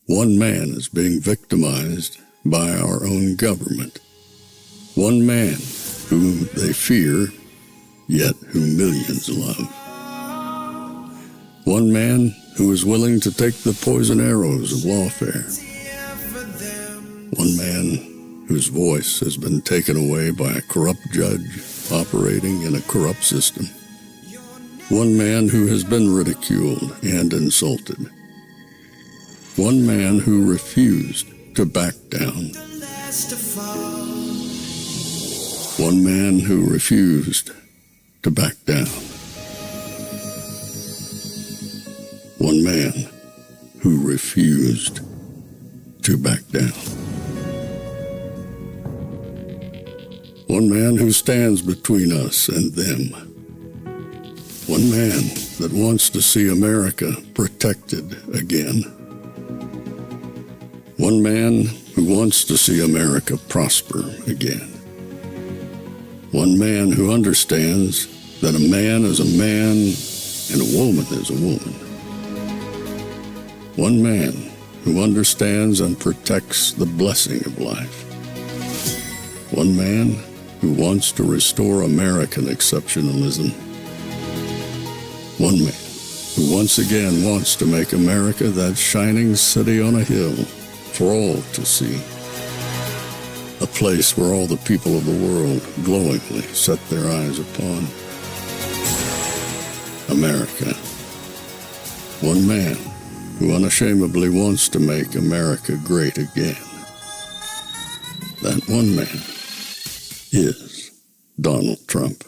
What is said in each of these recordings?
One man is being victimized by our own government. One man whom they fear, yet whom millions love. One man who is willing to take the poison arrows of lawfare. One man whose voice has been taken away by a corrupt judge operating in a corrupt system. One man who has been ridiculed and insulted. One man who refused to back down. One man who refused to back down. One man who refused to back down. One man who stands between us and them. One man that wants to see America protected again. One man who wants to see America prosper again. One man who understands that a man is a man and a woman is a woman. One man who understands and protects the blessing of life. One man who wants to restore American exceptionalism. One man who once again wants to make America that shining city on a hill for all to see. A place where all the people of the world glowingly set their eyes upon. America. One man who unashamedly wants to make America great again. That one man is Donald Trump.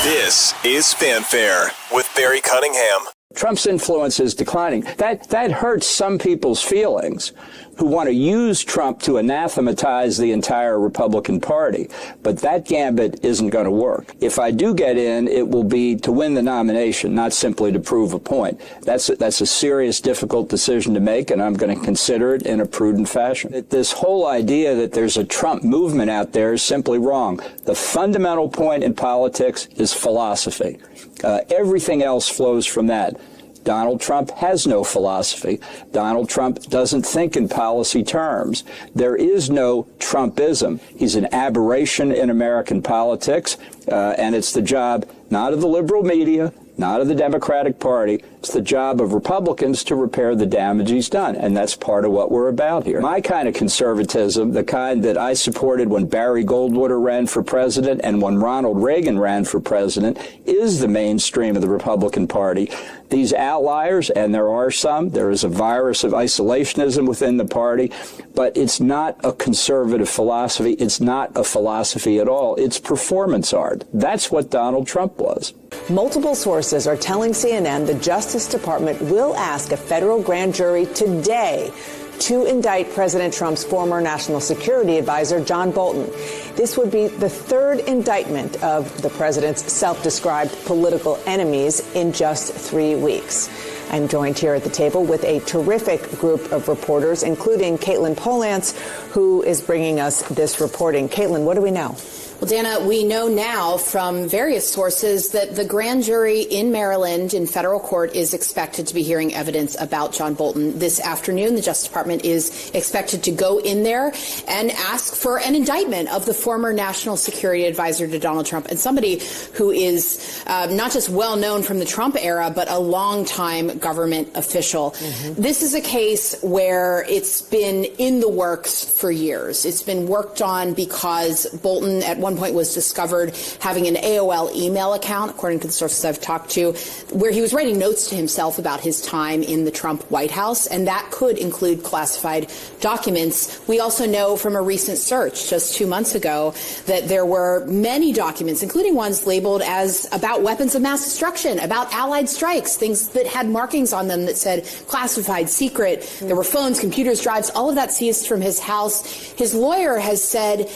This is Fanfare with Barry Cunningham. Trump's influence is declining. That hurts some people's feelings who want to use Trump to anathematize the entire Republican Party. But that gambit isn't going to work. If I do get in, it will be to win the nomination, not simply to prove a point. That's a serious, difficult decision to make, and I'm going to consider it in a prudent fashion. This whole idea that there's a Trump movement out there is simply wrong. The fundamental point in politics is philosophy. Everything else flows from that. Donald Trump has no philosophy. Donald Trump doesn't think in policy terms. There is no Trumpism. He's an aberration in American politics, and it's the job not of the liberal media, not of the Democratic Party. It's the job of Republicans to repair the damage he's done, and that's part of what we're about here. My kind of conservatism, the kind that I supported when Barry Goldwater ran for president and when Ronald Reagan ran for president, is the mainstream of the Republican Party. These outliers, and there are some, there is a virus of isolationism within the party, but it's not a conservative philosophy. It's not a philosophy at all. It's performance art. That's what Donald Trump was. Multiple sources are telling CNN the Justice Department will ask a federal grand jury today to indict President Trump's former national security advisor, John Bolton. This would be the third indictment of the president's self-described political enemies in just 3 weeks. I'm joined here at the table with a terrific group of reporters, including Caitlin Polance, who is bringing us this reporting. Caitlin, what do we know? Well, Dana, we know now from various sources that the grand jury in Maryland in federal court is expected to be hearing evidence about John Bolton this afternoon. The Justice Department is expected to go in there and ask for an indictment of the former national security advisor to Donald Trump and somebody who is not just well known from the Trump era, but a longtime government official. This is a case where it's been in the works for years. It's been worked on because Bolton at one one point was discovered having an AOL email account, according to the sources I've talked to, where he was writing notes to himself about his time in the Trump White House, and that could include classified documents. We also know from a recent search just 2 months ago that there were many documents, including ones labeled as about weapons of mass destruction, about Allied strikes, things that had markings on them that said classified, secret. There were phones, computers, drives, all of that seized from his house. His lawyer has said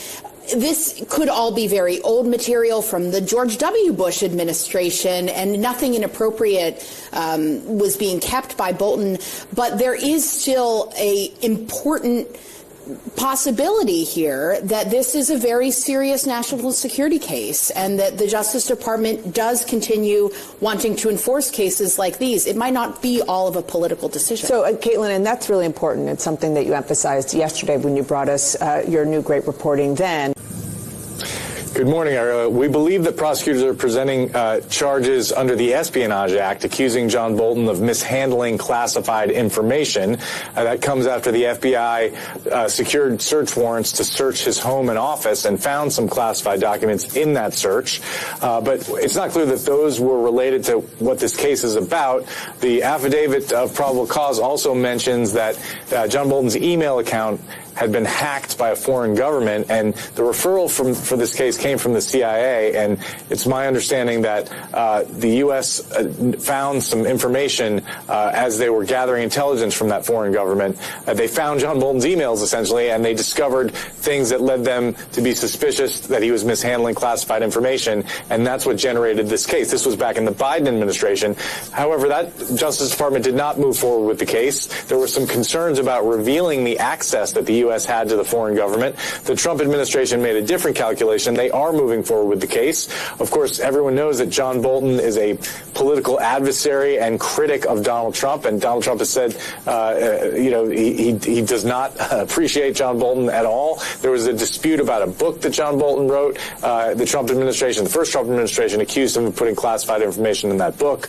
this could all be very old material from the George W. Bush administration, and nothing inappropriate was being kept by Bolton. But there is still an important possibility here that this is a very serious national security case, and that the Justice Department does continue wanting to enforce cases like these. It might not be all of a political decision. So, Caitlin, and that's really important. It's something that you emphasized yesterday when you brought us your new great reporting then. Good morning, Ariel. We believe that prosecutors are presenting charges under the Espionage Act accusing John Bolton of mishandling classified information. That comes after the FBI secured search warrants to search his home and office and found some classified documents in that search. But it's not clear that those were related to what this case is about. The affidavit of probable cause also mentions that John Bolton's email account had been hacked by a foreign government, and the referral for this case came from the CIA, and it's my understanding that the U.S. found some information as they were gathering intelligence from that foreign government. They found John Bolton's emails, essentially, and they discovered things that led them to be suspicious that he was mishandling classified information, and that's what generated this case. This was back in the Biden administration. However, that Justice Department did not move forward with the case. There were some concerns about revealing the access that the U.S. had to the foreign government. The Trump administration made a different calculation. They are moving forward with the case. Of course, everyone knows that John Bolton is a political adversary and critic of Donald Trump, and Donald Trump has said, he does not appreciate John Bolton at all. There was a dispute about a book that John Bolton wrote. The Trump administration, the first Trump administration, accused him of putting classified information in that book.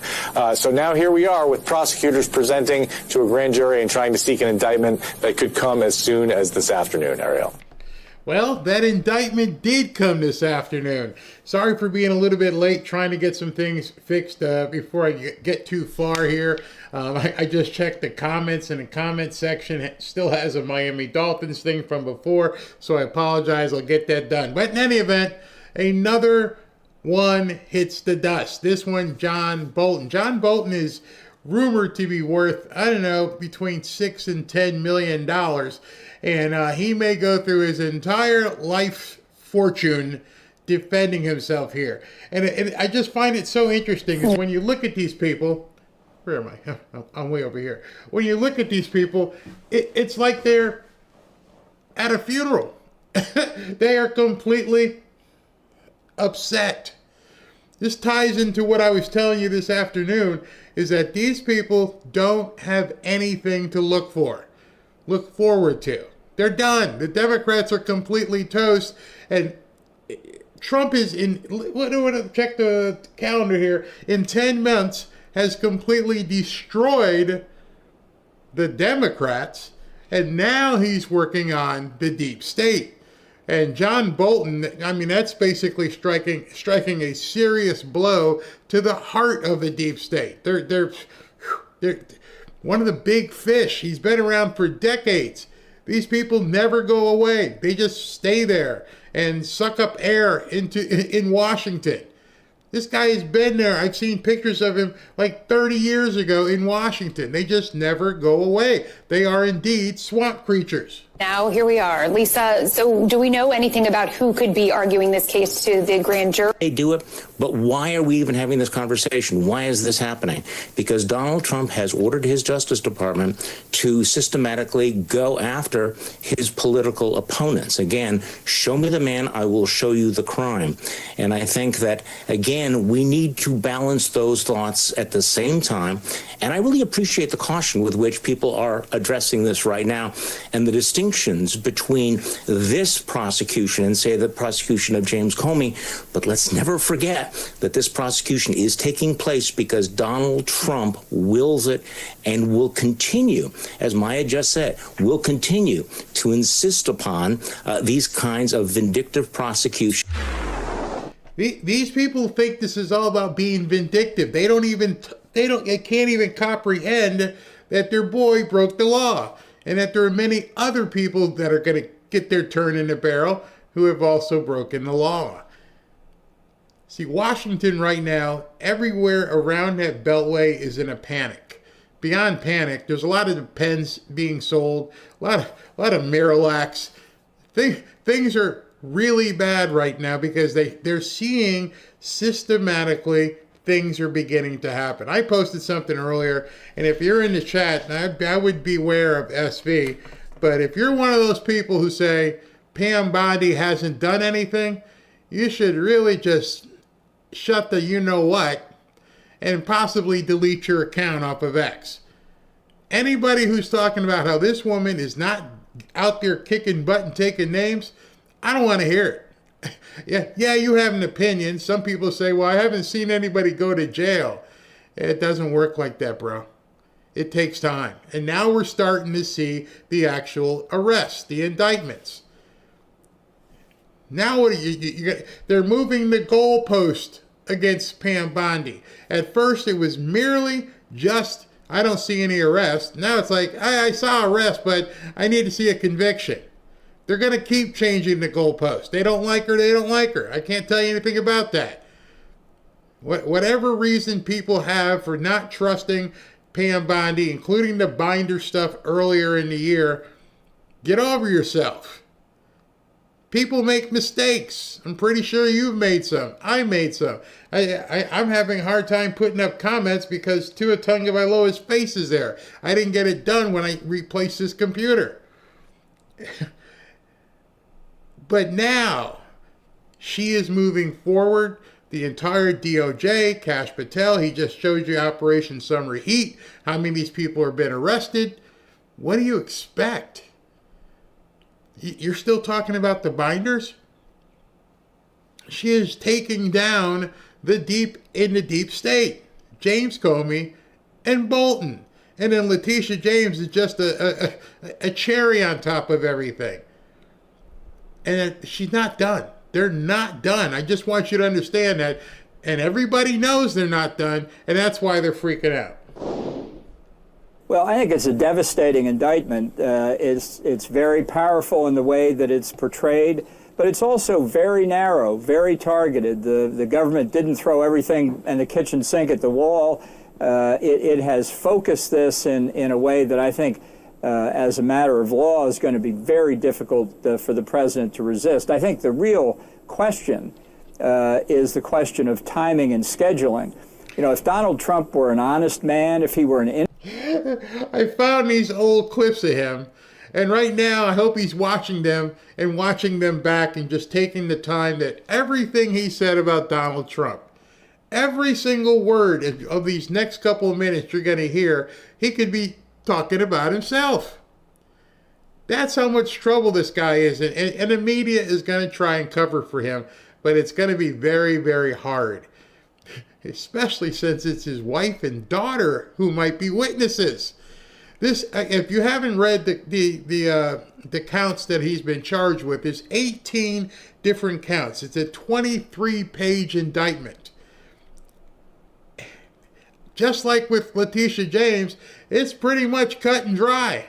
So now here we are with prosecutors presenting to a grand jury and trying to seek an indictment that could come as soon as this afternoon, Ariel. Well, that indictment did come this afternoon. Sorry for being a little bit late trying to get some things fixed before I get too far here. I just checked the comments, and the comment section still has a Miami Dolphins thing from before, so I apologize. I'll get that done. But in any event, another one hits the dust. This one, John Bolton. John Bolton is rumored to be worth, I don't know, between $6 and $10 million. And he may go through his entire life fortune defending himself here. And I just find it so interesting is when you look at these people, where am I? I'm way over here. When you look at these people, it's like they're at a funeral. They are completely upset. This ties into what I was telling you this afternoon, is that these people don't have anything to look forward to. They're done. The Democrats are completely toast, and Trump is check the calendar here, in 10 months has completely destroyed the Democrats, and now he's working on the deep state. And John Bolton, I mean, that's basically striking a serious blow to the heart of the deep state. They're one of the big fish. He's been around for decades. These people never go away. They just stay there and suck up air in Washington. This guy has been there. I've seen pictures of him like 30 years ago in Washington. They just never go away. They are indeed swamp creatures. Now, here we are. Lisa, so do we know anything about who could be arguing this case to the grand jury? They do it, but why are we even having this conversation? Why is this happening? Because Donald Trump has ordered his Justice Department to systematically go after his political opponents. Again, show me the man, I will show you the crime. And I think that, again, we need to balance those thoughts at the same time. And I really appreciate the caution with which people are addressing this right now, and the distinctions between this prosecution and, say, the prosecution of James Comey. But let's never forget that this prosecution is taking place because Donald Trump wills it and will continue, as Maya just said, will continue to insist upon these kinds of vindictive prosecutions. These people think this is all about being vindictive. They can't even comprehend that their boy broke the law, and that there are many other people that are going to get their turn in the barrel who have also broken the law. See, Washington right now, everywhere around that beltway is in a panic. Beyond panic, there's a lot of pens being sold, a lot of Marilacs. Things are really bad right now because they're seeing systematically things are beginning to happen. I posted something earlier, and if you're in the chat, I would beware of SV, but if you're one of those people who say Pam Bondi hasn't done anything, you should really just shut the you-know-what and possibly delete your account off of X. Anybody who's talking about how this woman is not out there kicking butt and taking names, I don't want to hear it. Yeah, you have an opinion. Some people say, well, I haven't seen anybody go to jail. It doesn't work like that, bro. It takes time. And now we're starting to see the actual arrests, the indictments. Now what they're moving the goalpost against Pam Bondi. At first it was merely just, I don't see any arrest. Now it's like, I saw arrest, but I need to see a conviction. They're going to keep changing the goalpost. They don't like her, they don't like her. I can't tell you anything about that. Whatever reason people have for not trusting Pam Bondi, including the binder stuff earlier in the year, get over yourself. People make mistakes. I'm pretty sure you've made some. I made some. I'm having a hard time putting up comments because Tua Tagovailoa's face is there. I didn't get it done when I replaced this computer. But now, she is moving forward. The entire DOJ, Kash Patel, he just showed you Operation Summer Heat, how many of these people have been arrested. What do you expect? You're still talking about the binders? She is taking down the deep state. James Comey and Bolton. And then Letitia James is just a cherry on top of everything. And she's not done. They're not done. I just want you to understand that. And everybody knows they're not done, and that's why they're freaking out. Well, I think it's a devastating indictment. It's very powerful in the way that it's portrayed, but it's also very narrow, very targeted. The government didn't throw everything in the kitchen sink at the wall. It has focused this in a way that I think, as a matter of law, is going to be very difficult for the president to resist. I think the real question is the question of timing and scheduling. You know, if Donald Trump were an honest man, if he were an I found these old clips of him, and right now I hope he's watching them and watching them back and just taking the time that everything he said about Donald Trump, every single word of these next couple of minutes you're going to hear, he could be talking about himself. That's how much trouble this guy is in, and the media is going to try and cover for him, but it's going to be very, very hard. Especially since it's his wife and daughter who might be witnesses. This, if you haven't read the counts that he's been charged with, there's 18 different counts. It's a 23-page indictment. Just like with Letitia James, it's pretty much cut and dry.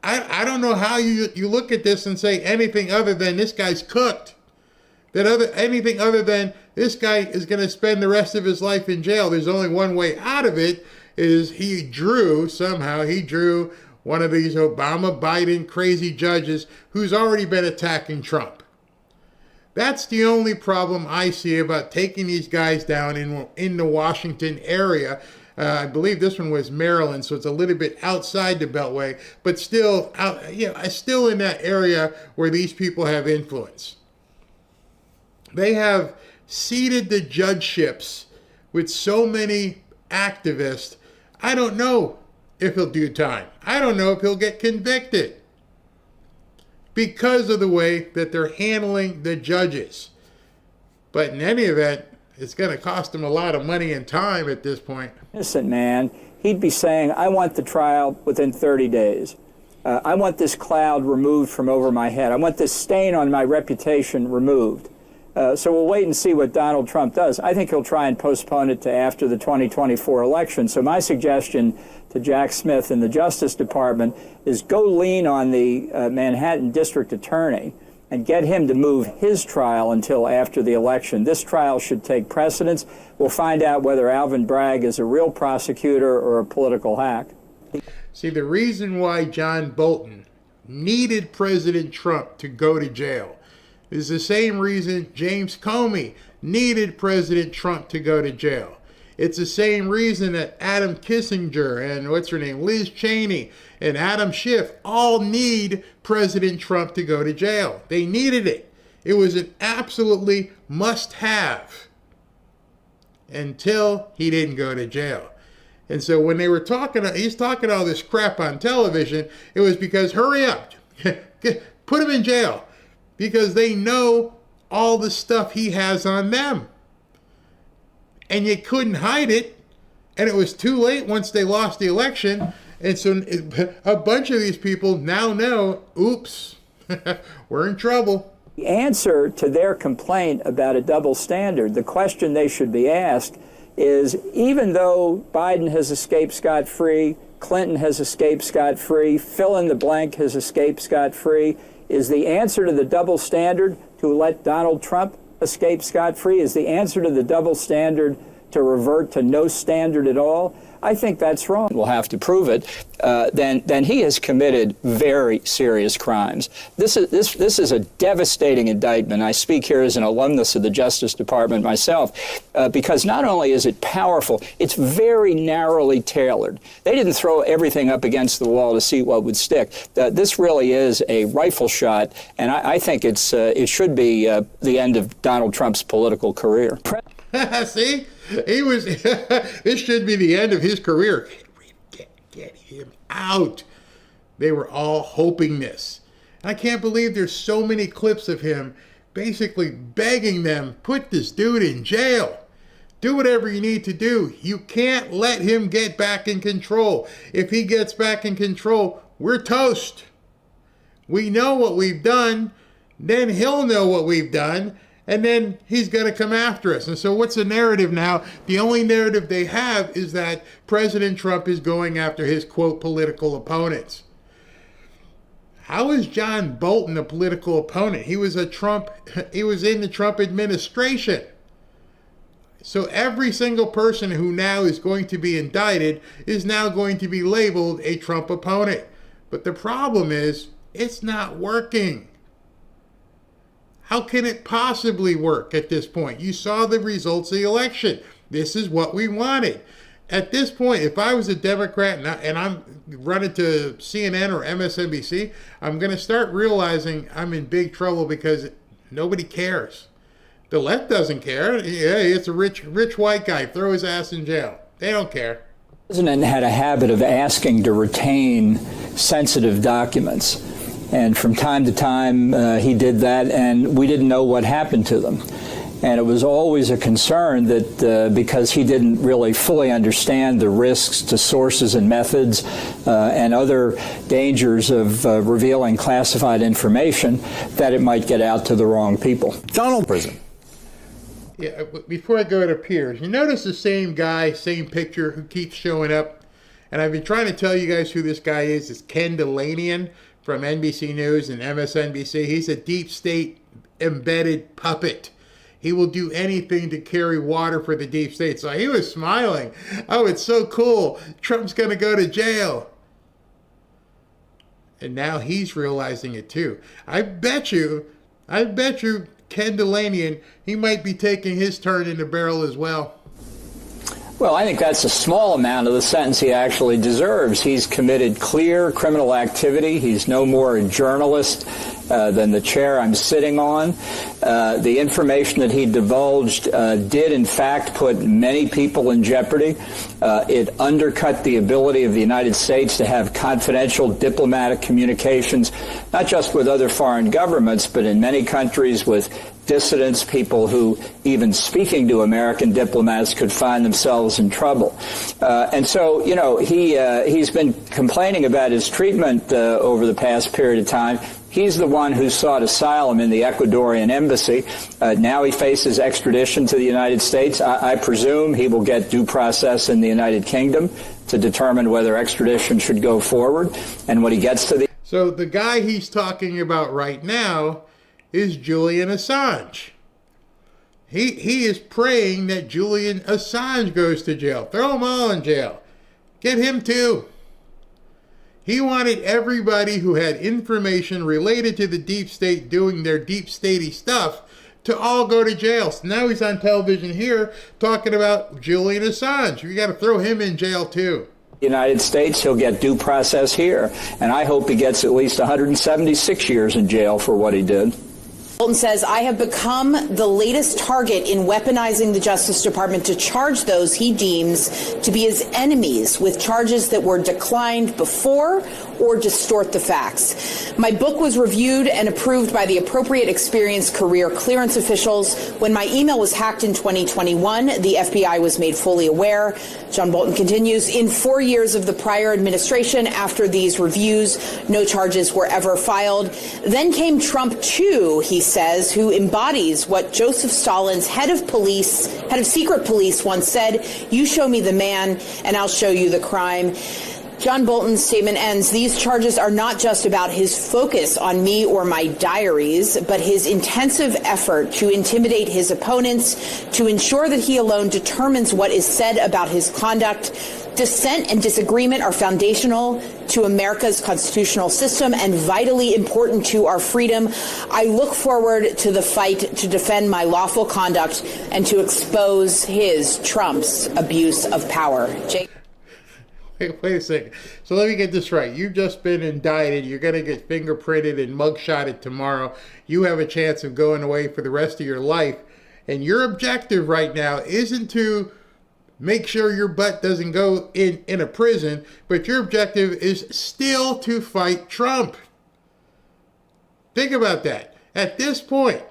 I don't know how you look at this and say anything other than this guy's cooked. Anything other than this guy is going to spend the rest of his life in jail. There's only one way out of it, is he drew one of these Obama, Biden, crazy judges who's already been attacking Trump. That's the only problem I see about taking these guys down in the Washington area. I believe this one was Maryland, so it's a little bit outside the Beltway, but still still in that area where these people have influence. They have seated the judgeships with so many activists. I don't know if he'll do time. I don't know if he'll get convicted because of the way that they're handling the judges. But in any event, it's going to cost him a lot of money and time at this point. Innocent man, he'd be saying, I want the trial within 30 days. I want this cloud removed from over my head. I want this stain on my reputation removed. So we'll wait and see what Donald Trump does. I think he'll try and postpone it to after the 2024 election. So my suggestion to Jack Smith and the Justice Department is go lean on the Manhattan District Attorney and get him to move his trial until after the election. This trial should take precedence. We'll find out whether Alvin Bragg is a real prosecutor or a political hack. See, the reason why John Bolton needed President Trump to go to jail is the same reason James Comey needed President Trump to go to jail. It's the same reason that Adam Kissinger and Liz Cheney and Adam Schiff all need President Trump to go to jail. They needed it. It was an absolutely must-have until he didn't go to jail. And so when they were he's talking all this crap on television, it was because hurry up, put him in jail, because they know all the stuff he has on them. And you couldn't hide it, and it was too late once they lost the election. And so a bunch of these people now know, oops, we're in trouble. The answer to their complaint about a double standard, the question they should be asked is, even though Biden has escaped scot-free, Clinton has escaped scot-free, fill in the blank has escaped scot-free, is the answer to the double standard to let Donald Trump escape scot-free? Is the answer to the double standard to revert to no standard at all? I think that's wrong. We'll have to prove it. Then he has committed very serious crimes. This is a devastating indictment. I speak here as an alumnus of the Justice Department myself, because not only is it powerful, it's very narrowly tailored. They didn't throw everything up against the wall to see what would stick. This really is a rifle shot, and I think it should be the end of Donald Trump's political career. See? This should be the end of his career. Get him out. They were all hoping this. I can't believe there's so many clips of him basically begging them, put this dude in jail. Do whatever you need to do. You can't let him get back in control. If he gets back in control, we're toast. We know what we've done. Then he'll know what we've done. And then he's going to come after us. And so what's the narrative now? The only narrative they have is that President Trump is going after his, quote, political opponents. How is John Bolton a political opponent? He was in the Trump administration. So every single person who now is going to be indicted is now going to be labeled a Trump opponent. But the problem is, it's not working. How can it possibly work at this point? You saw the results of the election. This is what we wanted. At this point, if I was a Democrat and I'm running to CNN or MSNBC, I'm going to start realizing I'm in big trouble because nobody cares. The left doesn't care. Yeah, it's a rich white guy. Throw his ass in jail. They don't care. The president had a habit of asking to retain sensitive documents. And from time to time, he did that, and we didn't know what happened to them. And it was always a concern that because he didn't really fully understand the risks to sources and methods and other dangers of revealing classified information, that it might get out to the wrong people. Donald Prison. Yeah, before I go to Piers, you notice the same guy, same picture who keeps showing up? And I've been trying to tell you guys who this guy is. It's Ken Delanian from NBC News and MSNBC. He's a deep state embedded puppet. He will do anything to carry water for the deep state. So he was smiling. Oh, it's so cool. Trump's going to go to jail. And now he's realizing it too. I bet you, Ken Delanian, he might be taking his turn in the barrel as well. Well, I think that's a small amount of the sentence he actually deserves. He's committed clear criminal activity. He's no more a journalist than the chair I'm sitting on. The information that he divulged did, in fact, put many people in jeopardy. It undercut the ability of the United States to have confidential diplomatic communications, not just with other foreign governments, but in many countries with dissidents, people who, even speaking to American diplomats, could find themselves in trouble. And so, you know, he's been complaining about his treatment over the past period of time. He's the one who sought asylum in the Ecuadorian embassy. Now he faces extradition to the United States. I presume he will get due process in the United Kingdom to determine whether extradition should go forward. And when he gets to the... So the guy he's talking about right now is Julian Assange. He is praying that Julian Assange goes to jail. Throw them all in jail. Get him too. He wanted everybody who had information related to the deep state doing their deep statey stuff to all go to jail. So now he's on television here talking about Julian Assange. You got to throw him in jail too. United States, he'll get due process here. And I hope he gets at least 176 years in jail for what he did. Bolton says, I have become the latest target in weaponizing the Justice Department to charge those he deems to be his enemies with charges that were declined before or distort the facts. My book was reviewed and approved by the appropriate experienced career clearance officials. When my email was hacked in 2021, the FBI was made fully aware. John Bolton continues, in 4 years of the prior administration, after these reviews, no charges were ever filed. Then came Trump 2, he says, who embodies what Joseph Stalin's head of secret police once said, you show me the man and I'll show you the crime. John Bolton's statement ends, these charges are not just about his focus on me or my diaries, but his intensive effort to intimidate his opponents, to ensure that he alone determines what is said about his conduct. Dissent and disagreement are foundational to America's constitutional system and vitally important to our freedom. I look forward to the fight to defend my lawful conduct and to expose Trump's abuse of power. Jake? Wait a second. So let me get this right. You've just been indicted. You're going to get fingerprinted and mugshotted tomorrow. You have a chance of going away for the rest of your life. And your objective right now isn't to make sure your butt doesn't go in a prison, but your objective is still to fight Trump. Think about that. At this point,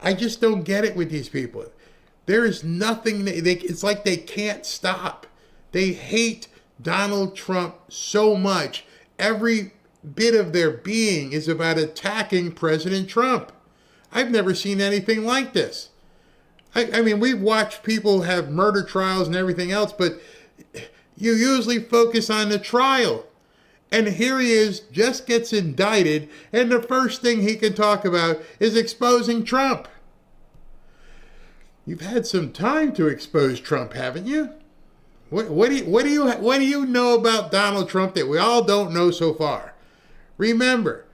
I just don't get it with these people. There is nothing, it's like they can't stop. They hate Donald Trump so much. Every bit of their being is about attacking President Trump. I've never seen anything like this. I mean, we've watched people have murder trials and everything else, but you usually focus on the trial. And here he is, just gets indicted, and the first thing he can talk about is exposing Trump. You've had some time to expose Trump, haven't you? What do you know about Donald Trump that we all don't know so far? Remember,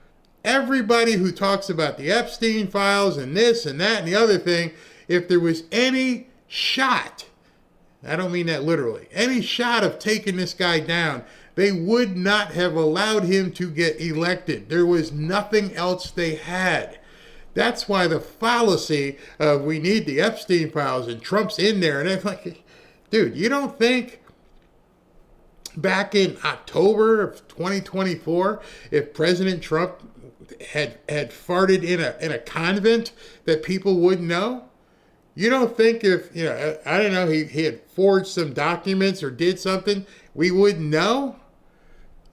everybody who talks about the Epstein files and this and that and the other thing, if there was any shot, I don't mean that literally, any shot of taking this guy down, they would not have allowed him to get elected. There was nothing else they had. That's why the fallacy of we need the Epstein files and Trump's in there. And it's like, dude, you don't think back in October of 2024, if President Trump had farted in a convent that people wouldn't know? You don't think if, I don't know, he had forged some documents or did something, we wouldn't know?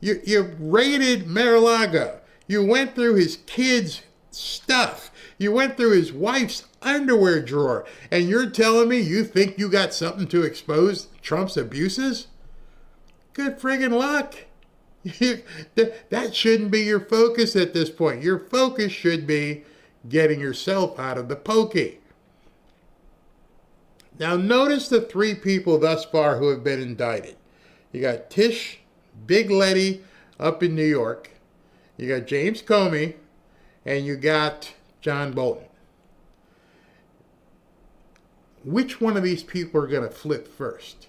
You raided Mar-a-Lago. You went through his kids' stuff. You went through his wife's underwear drawer. And you're telling me you think you got something to expose Trump's abuses? Good friggin' luck. That shouldn't be your focus at this point. Your focus should be getting yourself out of the pokey. Now notice the three people thus far who have been indicted. You got Tish Big Letty up in New York. You got James Comey. And you got John Bolton. Which one of these people are going to flip first?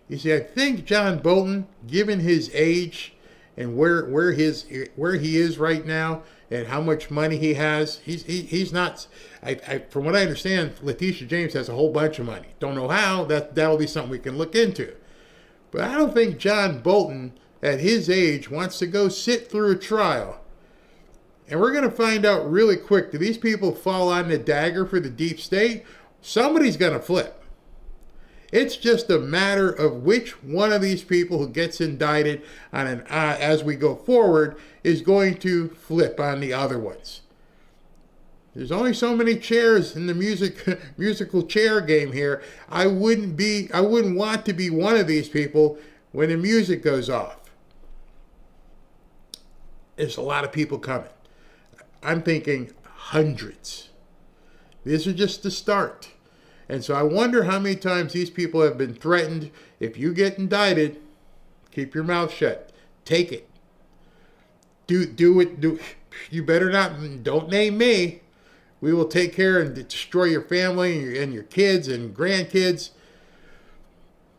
You see, I think John Bolton, given his age and where he is right now and how much money he has, he's not. From what I understand, Letitia James has a whole bunch of money. Don't know how. That'll be something we can look into. But I don't think John Bolton, at his age, wants to go sit through a trial. And we're going to find out really quick, do these people fall on the dagger for the deep state? Somebody's going to flip. It's just a matter of which one of these people who gets indicted on as we go forward is going to flip on the other ones. There's only so many chairs in the musical chair game here. I wouldn't want to be one of these people when the music goes off. There's a lot of people coming. I'm thinking hundreds. This is just the start. And so I wonder how many times these people have been threatened. If you get indicted, keep your mouth shut. Take it. Do it. You better not. Don't name me. We will take care and destroy your family and your kids and grandkids.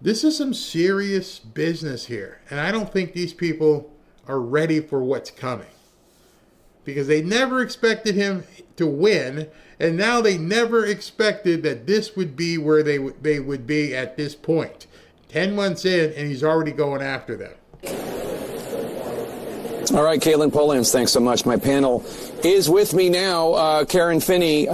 This is some serious business here. And I don't think these people are ready for what's coming. Because they never expected him to win. And now they never expected that this would be where they would be at this point. 10 months in, and he's already going after them. All right, Caitlin Polans, thanks so much. My panel is with me now. Karen Finney.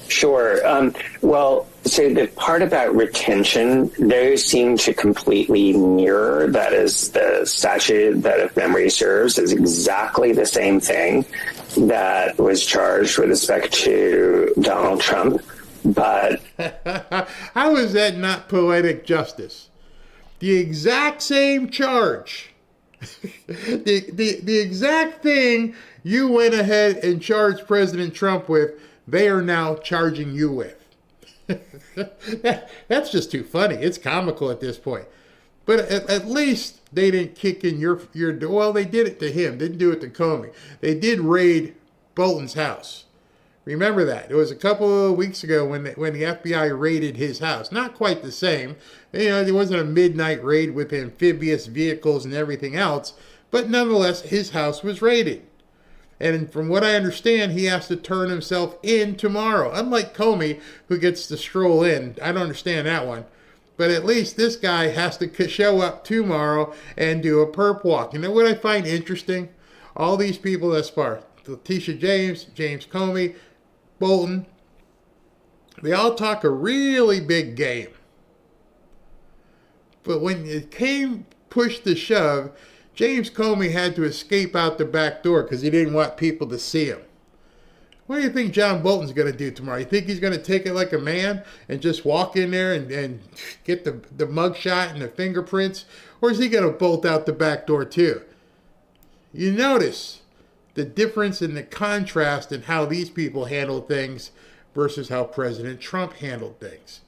Sure. Well, so the part about retention, those seem to completely mirror. That is the statute that, if memory serves, is exactly the same thing that was charged with respect to Donald Trump. But how is that not poetic justice? The exact same charge. the exact thing you went ahead and charged President Trump with, they are now charging you with. That's just too funny. It's comical at this point. But at least they didn't kick in your door. Well, they did it to him. Didn't do it to Comey. They did raid Bolton's house. Remember that. It was a couple of weeks ago when the FBI raided his house. Not quite the same. You know, there wasn't a midnight raid with amphibious vehicles and everything else. But nonetheless, his house was raided. And from what I understand, he has to turn himself in tomorrow. Unlike Comey, who gets to stroll in. I don't understand that one. But at least this guy has to show up tomorrow and do a perp walk. You know what I find interesting? All these people thus far, Letitia James, James Comey, Bolton, they all talk a really big game. But when it came push to shove, James Comey had to escape out the back door because he didn't want people to see him. What do you think John Bolton's going to do tomorrow? You think he's going to take it like a man and just walk in there and get the mugshot and the fingerprints? Or is he going to bolt out the back door too? You notice the difference in the contrast in how these people handle things versus how President Trump handled things.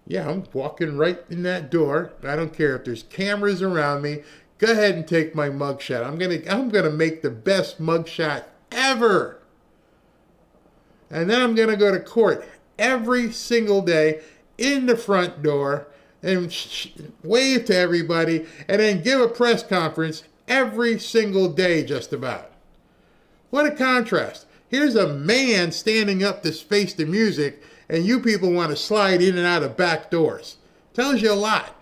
Yeah, I'm walking right in that door. I don't care if there's cameras around me. Go ahead and take my mugshot. I'm gonna make the best mugshot ever. And then I'm gonna go to court every single day in the front door and wave to everybody and then give a press conference every single day just about. What a contrast. Here's a man standing up to face the music, and you people want to slide in and out of back doors. Tells you a lot.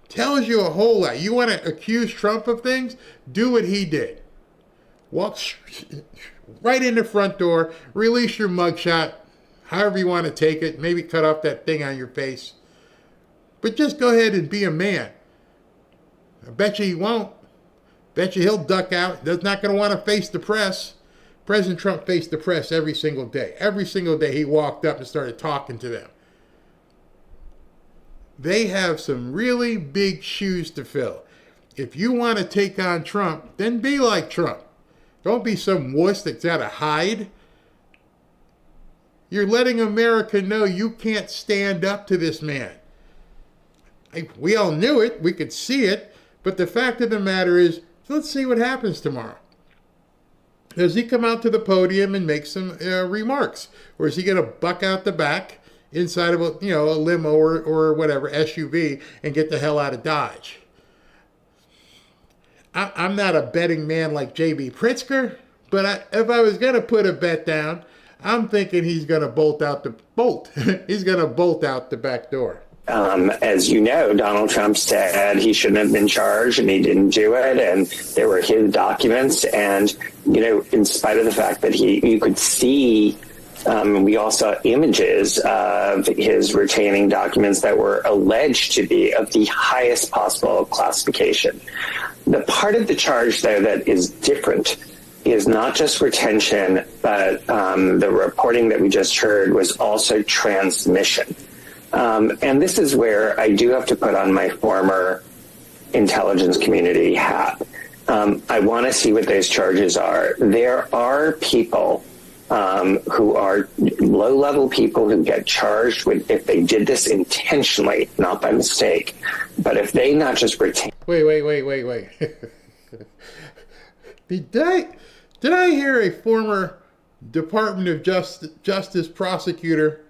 Tells you a whole lot. You want to accuse Trump of things? Do what he did. Walk right in the front door, release your mugshot, however you want to take it, maybe cut off that thing on your face. But just go ahead and be a man. I bet you he won't. Bet you he'll duck out. He's not going to want to face the press. President Trump faced the press every single day. Every single day he walked up and started talking to them. They have some really big shoes to fill. If you want to take on Trump, then be like Trump. Don't be some wuss that's got to hide. You're letting America know you can't stand up to this man. We all knew it. We could see it. But the fact of the matter is, let's see what happens tomorrow. Does he come out to the podium and make some remarks? Or is he going to buck out the back inside of a limo or whatever, SUV, and get the hell out of Dodge? I'm not a betting man like J.B. Pritzker, but if I was going to put a bet down, I'm thinking he's going to He's going to bolt out the back door. As you know, Donald Trump said he shouldn't have been charged and he didn't do it. And there were his documents. And, in spite of the fact that you could see We all saw images of his retaining documents that were alleged to be of the highest possible classification. The part of the charge, though, that is different is not just retention, but the reporting that we just heard was also transmission. And this is where I do have to put on my former intelligence community hat. I want to see what those charges are. There are people who are low-level people who get charged with, if they did this intentionally, not by mistake, but if they not just retain... Wait. Did I hear a former Department of Justice prosecutor,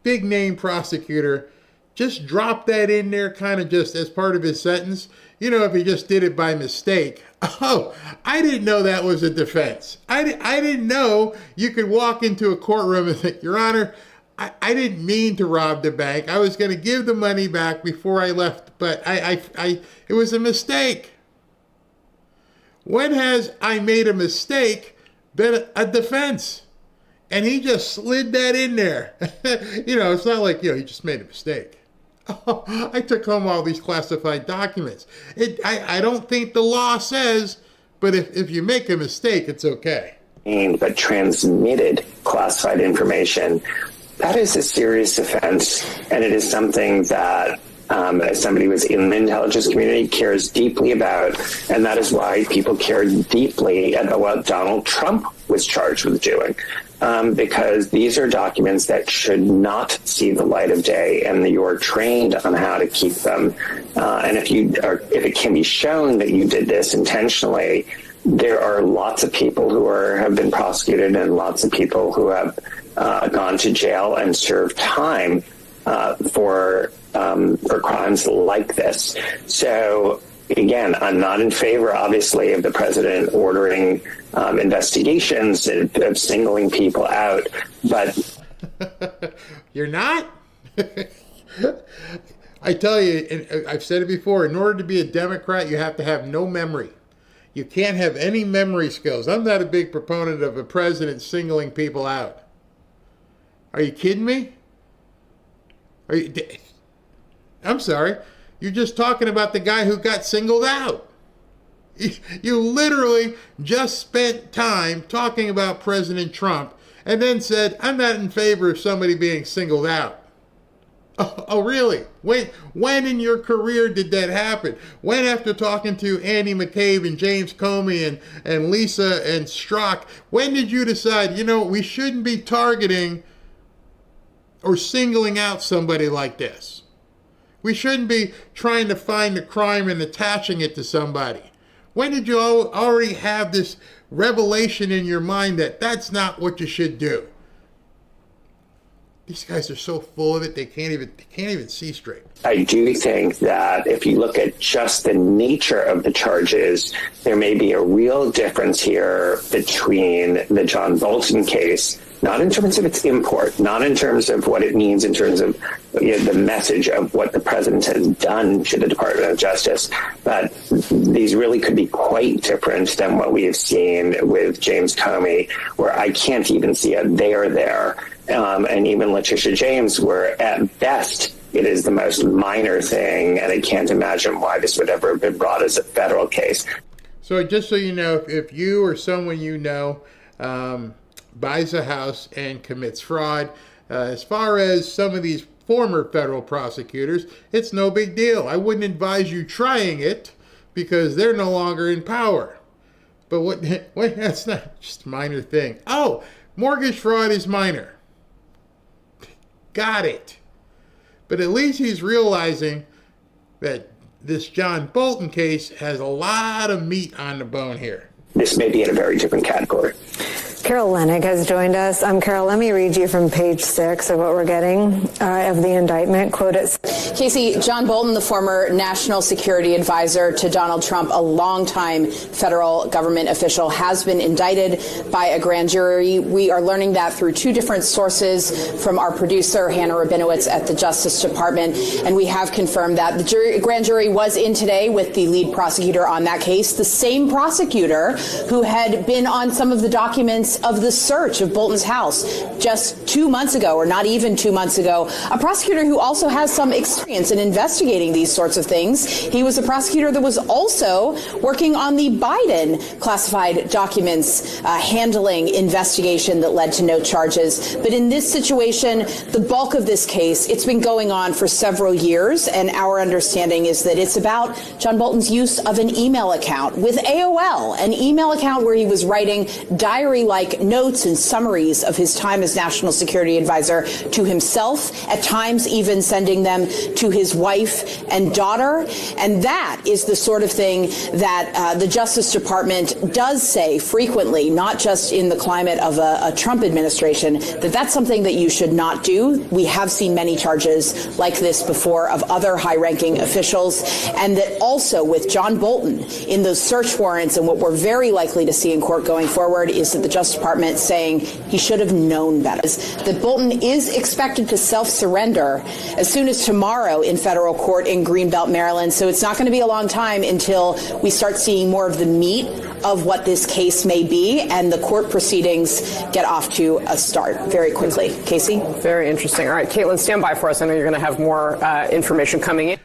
big name prosecutor, just drop that in there kind of just as part of his sentence? You know, if he just did it by mistake. Oh, I didn't know that was a defense. I didn't know you could walk into a courtroom and think, Your Honor, I didn't mean to rob the bank. I was going to give the money back before I left, but it was a mistake. When has I made a mistake been a defense? And he just slid that in there. It's not like, he just made a mistake. Oh, I took home all these classified documents. I don't think the law says, but if you make a mistake, it's okay. But transmitted classified information, that is a serious offense, and it is something that as somebody who is in the intelligence community cares deeply about, and that is why people care deeply about what Donald Trump was charged with doing. Because these are documents that should not see the light of day, and you are trained on how to keep them. And if it can be shown that you did this intentionally, there are lots of people who have been prosecuted and lots of people who have gone to jail and served time for crimes like this. So again, I'm not in favor, obviously, of the president ordering investigations of singling people out, but... You're not? I tell you, and I've said it before, in order to be a Democrat, you have to have no memory. You can't have any memory skills. I'm not a big proponent of a president singling people out. Are you kidding me? I'm sorry. You're just talking about the guy who got singled out. You literally just spent time talking about President Trump and then said, I'm not in favor of somebody being singled out. Oh, really? When in your career did that happen? When, after talking to Andy McCabe and James Comey and Lisa and Strzok, when did you decide, we shouldn't be targeting or singling out somebody like this? We shouldn't be trying to find the crime and attaching it to somebody. When did you already have this revelation in your mind that that's not what you should do? These guys are so full of it, they can't even see straight. I do think that if you look at just the nature of the charges, there may be a real difference here between the John Bolton case, not in terms of its import, not in terms of what it means in terms of the message of what the president has done to the Department of Justice, but these really could be quite different than what we have seen with James Comey, where I can't even see a there. And even Letitia James, where at best it is the most minor thing, and I can't imagine why this would ever have been brought as a federal case. So just so you know, if you or someone you know buys a house and commits fraud, as far as some of these former federal prosecutors, it's no big deal. I wouldn't advise you trying it because they're no longer in power. But that's not just a minor thing. Oh, mortgage fraud is minor. Got it. But at least he's realizing that this John Bolton case has a lot of meat on the bone here. This may be in a very different category. Carol Lennig has joined us. Carol, let me read you from page 6 of what we're getting of the indictment. Quote it. Casey, John Bolton, the former national security advisor to Donald Trump, a longtime federal government official, has been indicted by a grand jury. We are learning that through two different sources from our producer, Hannah Rabinowitz at the Justice Department. And we have confirmed that the grand jury was in today with the lead prosecutor on that case, the same prosecutor who had been on some of the documents evidence of the search of Bolton's house just 2 months ago, or not even 2 months ago. A prosecutor who also has some experience in investigating these sorts of things. He was a prosecutor that was also working on the Biden classified documents handling investigation that led to no charges. But in this situation, the bulk of this case, it's been going on for several years, and our understanding is that it's about John Bolton's use of an email account with AOL, an email account where he was writing diary-like notes and summaries of his time as National Security Advisor to himself, at times even sending them to his wife and daughter. And that is the sort of thing that the Justice Department does say frequently, not just in the climate of a Trump administration, that that's something that you should not do. We have seen many charges like this before of other high-ranking officials, and that also with John Bolton in those search warrants, and what we're very likely to see in court going forward is that the Justice Department saying he should have known better. That Bolton is expected to self-surrender as soon as tomorrow in federal court in Greenbelt, Maryland. So it's not going to be a long time until we start seeing more of the meat of what this case may be, and the court proceedings get off to a start very quickly. Casey? Very interesting. All right, Caitlin, stand by for us. I know you're going to have more information coming in.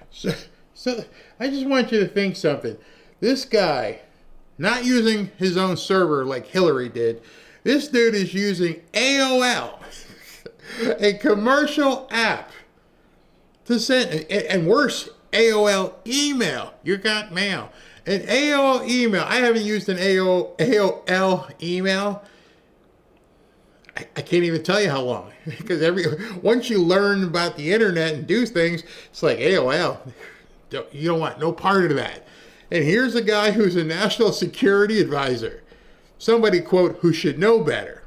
So I just want you to think something. This guy, not using his own server like Hillary did, this dude is using AOL, a commercial app, to send, and worse, AOL email. You got mail. An AOL email. I haven't used an AOL email. I can't even tell you how long. Because once you learn about the internet and do things, it's like AOL. You don't want no part of that. And here's a guy who's a national security advisor. Somebody, quote, who should know better,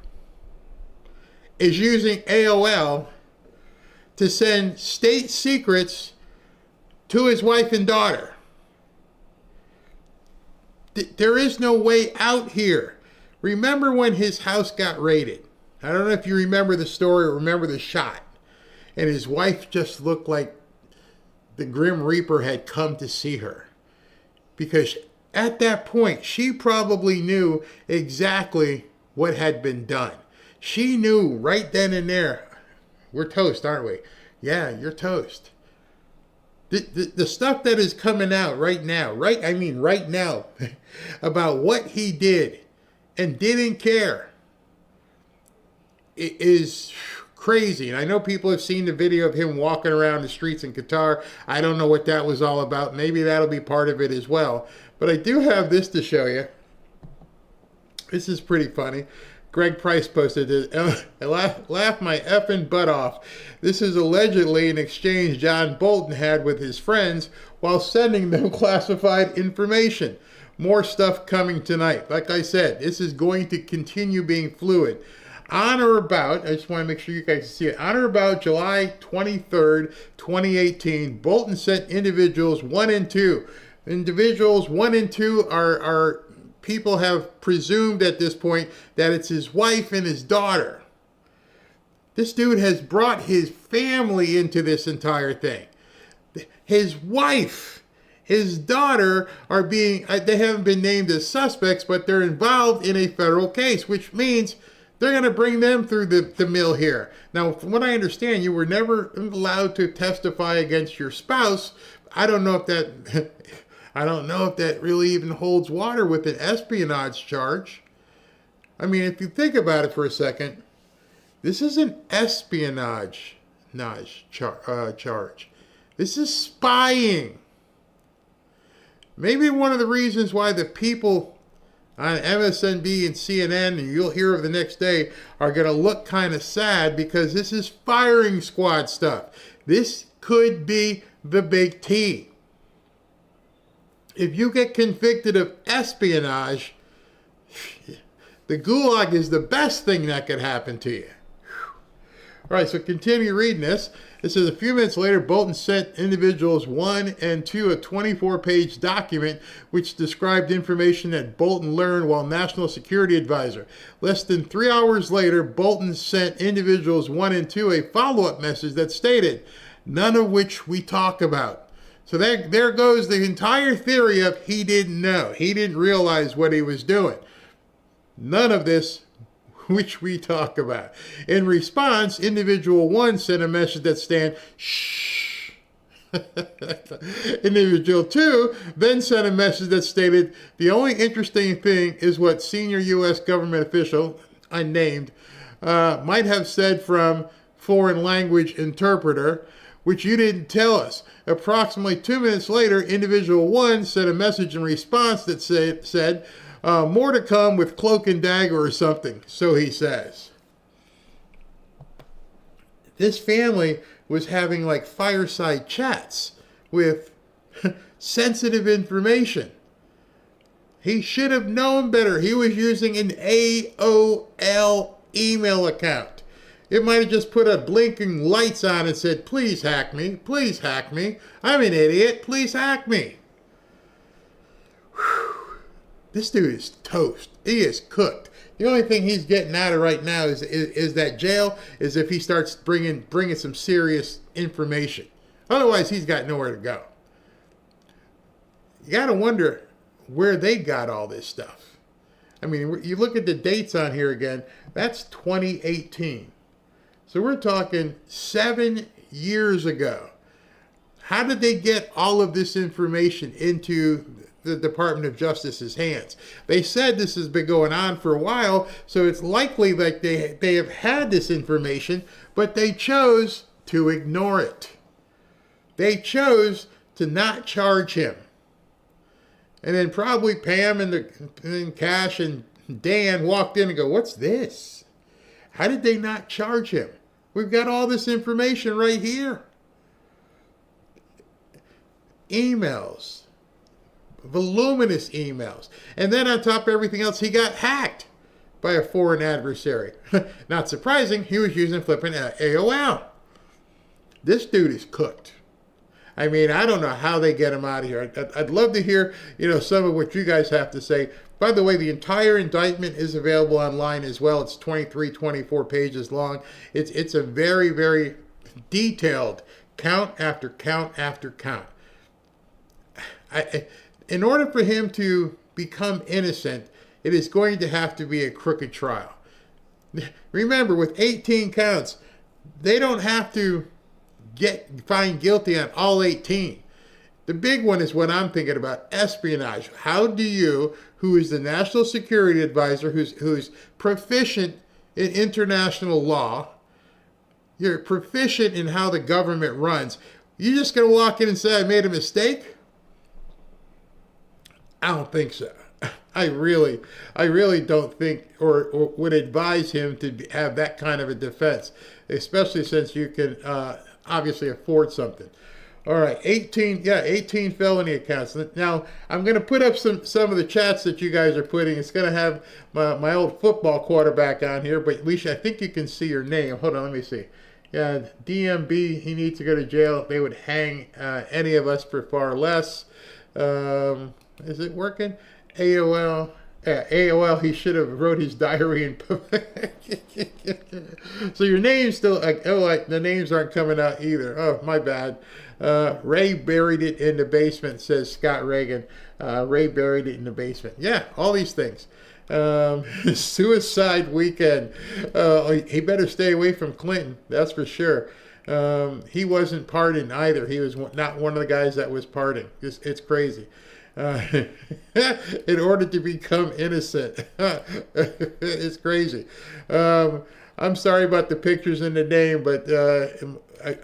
is using AOL to send state secrets to his wife and daughter. There is no way out here. Remember when his house got raided? I don't know if you remember the story or remember the shot. And his wife just looked like the Grim Reaper had come to see her. Because at that point, she probably knew exactly what had been done. She knew right then and there, we're toast, aren't we? Yeah, you're toast. The stuff that is coming out right now, right now, about what he did and didn't care, it is crazy. And I know people have seen the video of him walking around the streets in Qatar. I don't know what that was all about. Maybe that'll be part of it as well. But I do have this to show you. This is pretty funny. Greg Price posted this. I laughed my effing butt off. This is allegedly an exchange John Bolton had with his friends while sending them classified information. More stuff coming tonight. Like I said, this is going to continue being fluid. On or about, I just want to make sure you guys see it, on or about July 23rd, 2018, Bolton sent individuals 1 and 2. Individuals 1 and 2 are people have presumed at this point that it's his wife and his daughter. This dude has brought his family into this entire thing. His wife, his daughter are being, they haven't been named as suspects, but they're involved in a federal case, which means they're going to bring them through the mill here. Now, from what I understand, you were never allowed to testify against your spouse. I don't know if that really even holds water with an espionage charge. I mean, if you think about it for a second, this is an espionage charge. This is spying. Maybe one of the reasons why the people on MSNBC and CNN, and you'll hear of the next day, are going to look kind of sad, because this is firing squad stuff. This could be the big T. If you get convicted of espionage, the gulag is the best thing that could happen to you. All right, so continue reading this. It says, a few minutes later, Bolton sent individuals 1 and 2 a 24-page document which described information that Bolton learned while National Security Advisor. Less than 3 hours later, Bolton sent individuals 1 and 2 a follow-up message that stated, none of which we talk about. So there goes the entire theory of he didn't know. He didn't realize what he was doing. None of this which we talk about. In response, individual 1 sent a message that said, shh. Individual 2 then sent a message that stated, the only interesting thing is what senior U.S. government official, unnamed, might have said from foreign language interpreter, which you didn't tell us. Approximately 2 minutes later, individual 1 sent a message in response that said more to come with cloak and dagger or something, so he says. This family was having like fireside chats with sensitive information. He should have known better. He was using an AOL email account. It might have just put a blinking lights on and said, please hack me, please hack me. I'm an idiot, please hack me. Whew. This dude is toast. He is cooked. The only thing he's getting out of right now is that jail, is if he starts bringing some serious information. Otherwise, he's got nowhere to go. You got to wonder where they got all this stuff. I mean, you look at the dates on here again, that's 2018. So we're talking 7 years ago. How did they get all of this information into the Department of Justice's hands? They said this has been going on for a while, so it's likely that they have had this information, but they chose to ignore it. They chose to not charge him. And then probably Pam and Cash and Dan walked in and go, what's this? How did they not charge him? We've got all this information right here. Emails. Voluminous emails. And then on top of everything else, he got hacked by a foreign adversary. Not surprising, he was using flipping AOL. This dude is cooked. I mean, I don't know how they get him out of here. I'd love to hear, some of what you guys have to say. By the way, the entire indictment is available online as well. It's 24 pages long. It's a very, very detailed count after count after count. In order for him to become innocent, it is going to have to be a crooked trial. Remember, with 18 counts, they don't have to find guilty on all 18. The big one is what I'm thinking about, espionage. How do you, who is the national security advisor, who's proficient in international law, you're proficient in how the government runs, you just going to walk in and say, I made a mistake? I don't think so. I really don't think or would advise him to have that kind of a defense, especially since you can obviously afford something. All right, 18 felony accounts. Now, I'm going to put up some of the chats that you guys are putting. It's going to have my old football quarterback on here, but at least I think you can see your name. Hold on, let me see. Yeah, DMB, he needs to go to jail. They would hang any of us for far less. Is it working? AOL. Yeah, AOL, he should have wrote his diary in public. So your name's still, the names aren't coming out either. Oh, my bad. Ray buried it in the basement, says Scott Reagan. Ray buried it in the basement. Yeah, all these things. Suicide weekend. He better stay away from Clinton, that's for sure. He wasn't pardoned either. He was not one of the guys that was pardoned. It's crazy. In order to become innocent. It's crazy. I'm sorry about the pictures and the name, but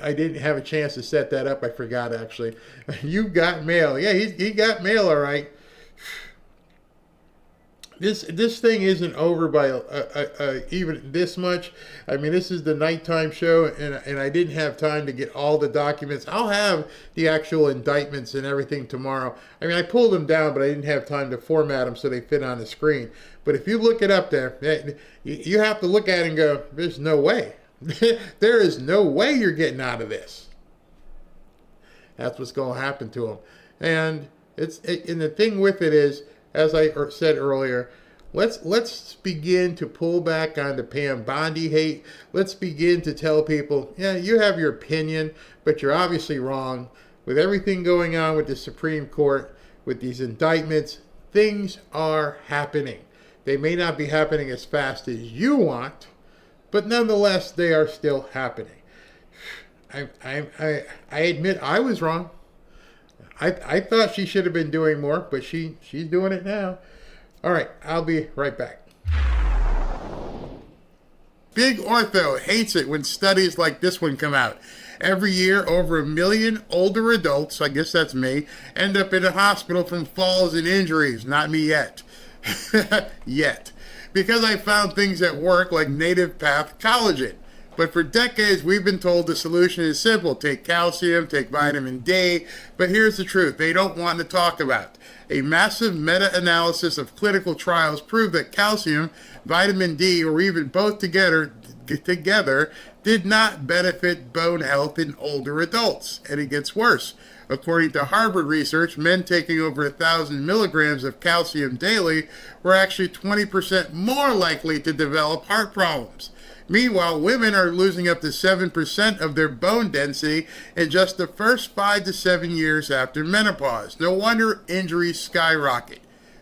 I didn't have a chance to set that up. I forgot, actually. You got mail. Yeah, he got mail, all right. This thing isn't over by even this much. I mean, this is the nighttime show, and I didn't have time to get all the documents. I'll have the actual indictments and everything tomorrow. I mean, I pulled them down, but I didn't have time to format them so they fit on the screen. But if you look it up there, you have to look at it and go, there's no way. There is no way you're getting out of this. That's what's going to happen to them. And and the thing with it is, as I said earlier, let's begin to pull back on the Pam Bondi hate. Let's begin to tell people, yeah, you have your opinion, but you're obviously wrong. With everything going on with the Supreme Court, with these indictments, things are happening. They may not be happening as fast as you want, but nonetheless, they are still happening. I admit I was wrong. I thought she should have been doing more, but she's doing it now. All right, I'll be right back. Big Ortho hates it when studies like this one come out. Every year, over 1 million older adults, I guess that's me, end up in a hospital from falls and injuries. Not me yet. Yet. Because I found things that work like Native Path Collagen. But for decades, we've been told the solution is simple. Take calcium, take vitamin D. But here's the truth. They don't want to talk about. A massive meta-analysis of clinical trials proved that calcium, vitamin D, or even both together did not benefit bone health in older adults. And it gets worse. According to Harvard research, men taking over 1,000 milligrams of calcium daily were actually 20% more likely to develop heart problems. Meanwhile, women are losing up to 7% of their bone density in just the first 5 to 7 years after menopause. No wonder injuries skyrocket.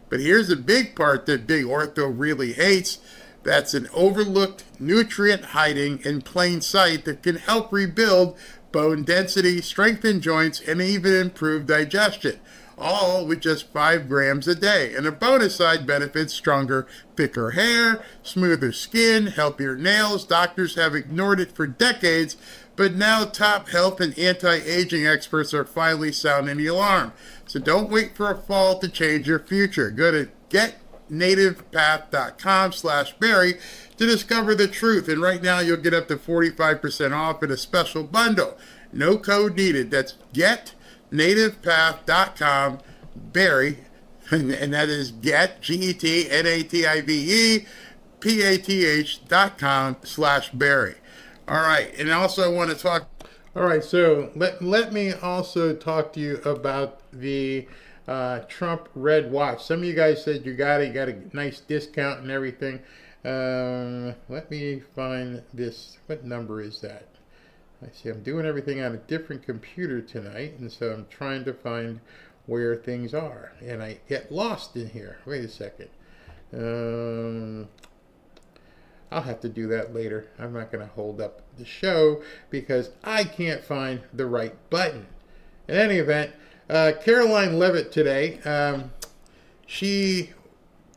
But here's the big part that Big Ortho really hates. That's an overlooked nutrient hiding in plain sight that can help rebuild bone density, strengthen joints, and even improve digestion. All with just 5 grams a day. And a bonus side benefits: stronger, thicker hair, smoother skin, healthier nails. Doctors have ignored it for decades, but now top health and anti-aging experts are finally sounding the alarm. So don't wait for a fall to change your future. Go to getnativepath.com/Barry to discover the truth. And right now you'll get up to 45% off in a special bundle. No code needed. That's getnativepath.com, Barry, and that is get, GETNATIVEPATH.com/Barry. All right, and also I want to talk. All right, so let me also talk to you about the Trump Red Watch. Some of you guys said you got a nice discount and everything. Let me find this. What number is that? I see I'm doing everything on a different computer tonight, and so I'm trying to find where things are, and I get lost in here. Wait a second. I'll have to do that later. I'm not going to hold up the show because I can't find the right button. In any event, Caroline Leavitt today, she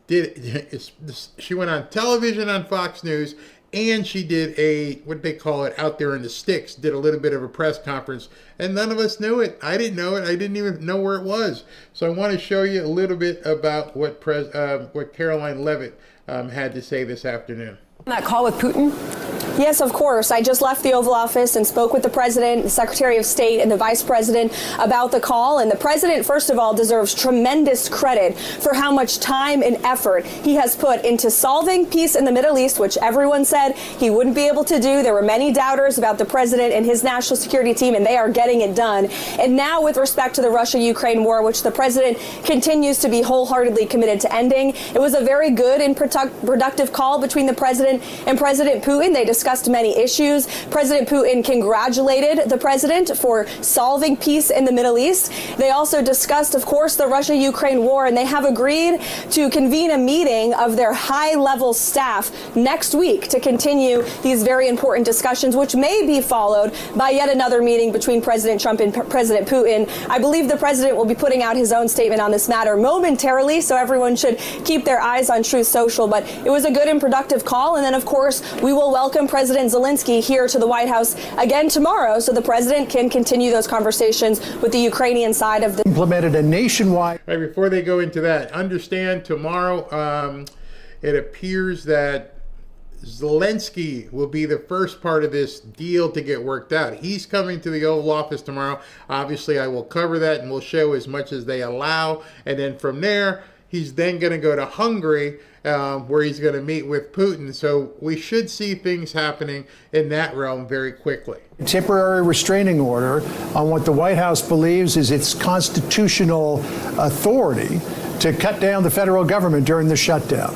went on television on Fox News, and she did what they call it out there in the sticks, did a little bit of a press conference, and none of us knew it. I didn't know it. I didn't even know where it was. So I want to show you a little bit about what Caroline Leavitt had to say this afternoon. That call with Putin? Yes, of course. I just left the Oval Office and spoke with the president, the Secretary of State, and the vice president about the call. And the president, first of all, deserves tremendous credit for how much time and effort he has put into solving peace in the Middle East, which everyone said he wouldn't be able to do. There were many doubters about the president and his national security team, and they are getting it done. And now with respect to the Russia-Ukraine war, which the president continues to be wholeheartedly committed to ending, it was a very good and productive call between the president and President Putin. They discussed many issues. President Putin congratulated the president for solving peace in the Middle East. They also discussed, of course, the Russia-Ukraine war, and they have agreed to convene a meeting of their high-level staff next week to continue these very important discussions, which may be followed by yet another meeting between President Trump and President Putin. I believe the president will be putting out his own statement on this matter momentarily, so everyone should keep their eyes on Truth Social. But it was a good and productive call. And then, of course, we will welcome President Zelensky here to the White House again tomorrow so the president can continue those conversations with the Ukrainian side of the... Implemented a nationwide... Right, before they go into that, understand tomorrow it appears that Zelensky will be the first part of this deal to get worked out. He's coming to the Oval Office tomorrow. Obviously, I will cover that and we'll show as much as they allow. And then from there, he's then going to go to Hungary, where he's going to meet with Putin. So we should see things happening in that realm very quickly. A temporary restraining order on what the White House believes is its constitutional authority to cut down the federal government during the shutdown.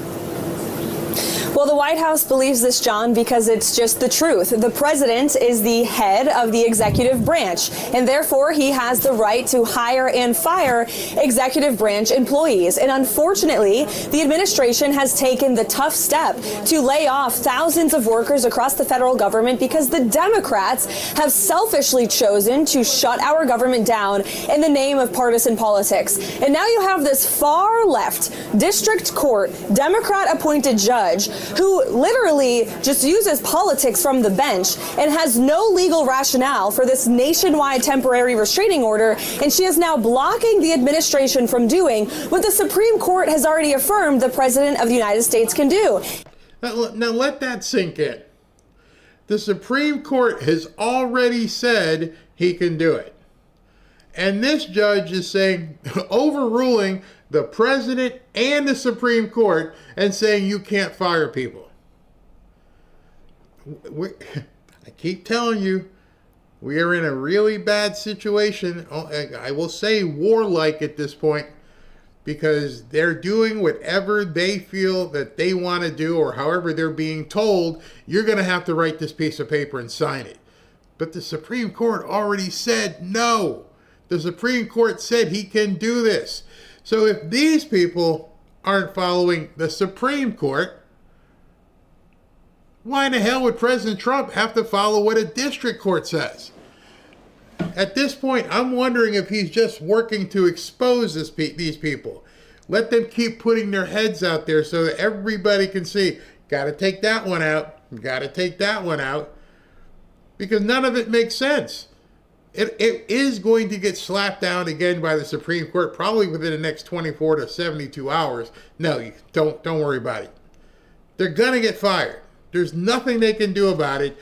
Well, the White House believes this, John, because it's just the truth. The president is the head of the executive branch, and therefore he has the right to hire and fire executive branch employees. And unfortunately, the administration has taken the tough step to lay off thousands of workers across the federal government because the Democrats have selfishly chosen to shut our government down in the name of partisan politics. And now you have this far left district court Democrat appointed judge who literally just uses politics from the bench and has no legal rationale for this nationwide temporary restraining order. And she is now blocking the administration from doing what the Supreme Court has already affirmed the president of the United States can do. Now let that sink in. The Supreme Court has already said he can do it. And this judge is saying, overruling the president and the Supreme Court and saying you can't fire people. I keep telling you, we are in a really bad situation. I will say warlike at this point, because they're doing whatever they feel that they want to do, or however they're being told, you're going to have to write this piece of paper and sign it. But the Supreme Court already said no. The Supreme Court said he can do this. So if these people aren't following the Supreme Court, why in the hell would President Trump have to follow what a district court says? At this point, I'm wondering if he's just working to expose these people. Let them keep putting their heads out there so that everybody can see, got to take that one out, got to take that one out, because none of it makes sense. It is going to get slapped down again by the Supreme Court, probably within the next 24 to 72 hours. No, don't worry about it. They're going to get fired. There's nothing they can do about it.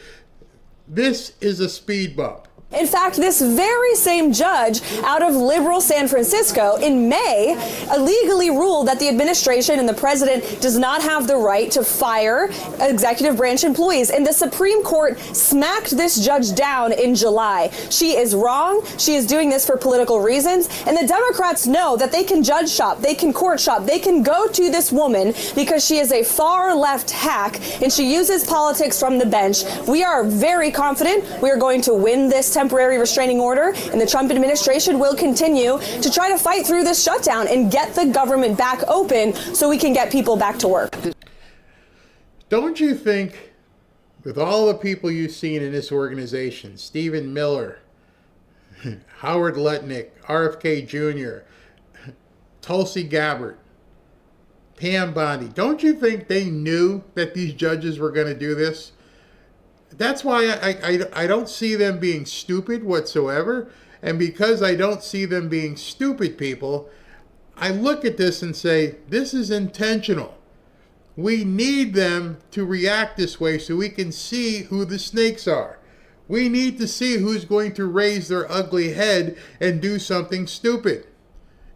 This is a speed bump. In fact, this very same judge out of liberal San Francisco in May illegally ruled that the administration and the president does not have the right to fire executive branch employees. And the Supreme Court smacked this judge down in July. She is wrong. She is doing this for political reasons. And the Democrats know that they can judge shop, they can court shop, they can go to this woman because she is a far left hack and she uses politics from the bench. We are very confident we are going to win this temporary restraining order, and the Trump administration will continue to try to fight through this shutdown and get the government back open so we can get people back to work. Don't you think, with all the people you've seen in this organization, Stephen Miller, Howard Lutnick, RFK Jr., Tulsi Gabbard, Pam Bondi, don't you think they knew that these judges were going to do this? That's why I don't see them being stupid whatsoever. And because I don't see them being stupid people, I look at this and say, this is intentional. We need them to react this way so we can see who the snakes are. We need to see who's going to raise their ugly head and do something stupid.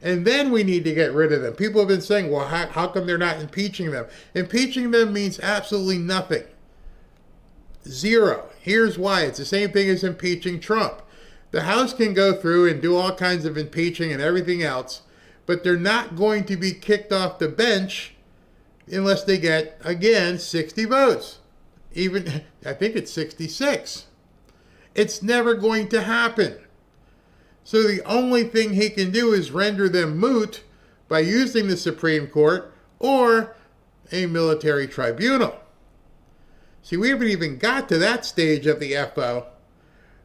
And then we need to get rid of them. People have been saying, well, how come they're not impeaching them? Impeaching them means absolutely nothing. Zero. Here's why. It's the same thing as impeaching Trump. The House can go through and do all kinds of impeaching and everything else, but they're not going to be kicked off the bench unless they get, again, 60 votes. Even, I think it's 66. It's never going to happen. So the only thing he can do is render them moot by using the Supreme Court or a military tribunal. See, we haven't even got to that stage of the FO.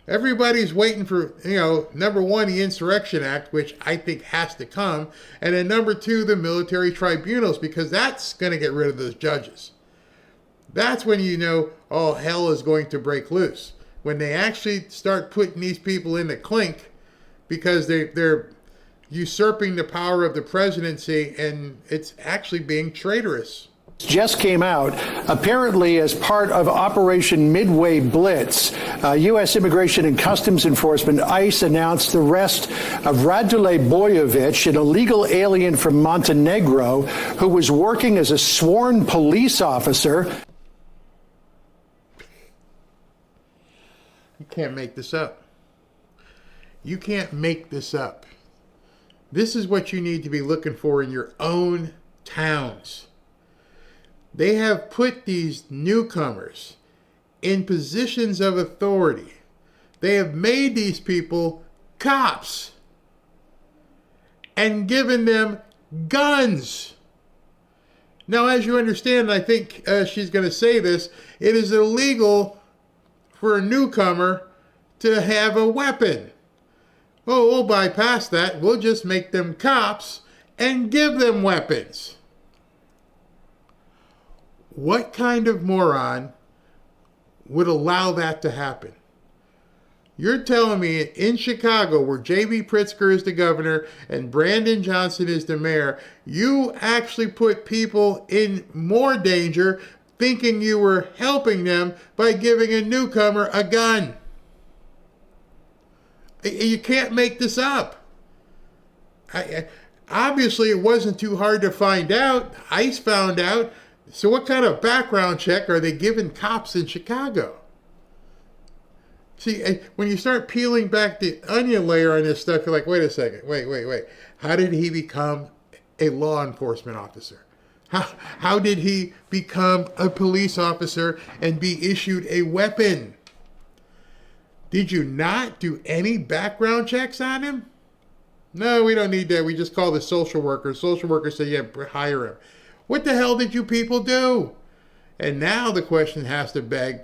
Everybody's waiting for, number one, the Insurrection Act, which I think has to come, and then number two, the military tribunals, because that's going to get rid of those judges. That's when you know all hell is going to break loose. When they actually start putting these people in the clink because they're usurping the power of the presidency, and it's actually being traitorous. Just came out, apparently as part of Operation Midway Blitz. U.S. Immigration and Customs Enforcement, ICE, announced the arrest of Radule Bojovic, an illegal alien from Montenegro who was working as a sworn police officer. You can't make this up. You can't make this up. This is what you need to be looking for in your own towns. They have put these newcomers in positions of authority. They have made these people cops and given them guns. Now, as you understand, I think she's going to say this, it is illegal for a newcomer to have a weapon. Oh, we'll bypass that. We'll just make them cops and give them weapons. What kind of moron would allow that to happen? You're telling me in Chicago, where J.B. Pritzker is the governor and Brandon Johnson is the mayor, you actually put people in more danger thinking you were helping them by giving a newcomer a gun. You can't make this up. Obviously, it wasn't too hard to find out. ICE found out. So what kind of background check are they giving cops in Chicago? See, when you start peeling back the onion layer on this stuff, you're like, wait a second, wait. How did he become a law enforcement officer? How did he become a police officer and be issued a weapon? Did you not do any background checks on him? No, we don't need that. We just call the social worker. Social worker said, yeah, hire him. What the hell did you people do? And now the question has to beg,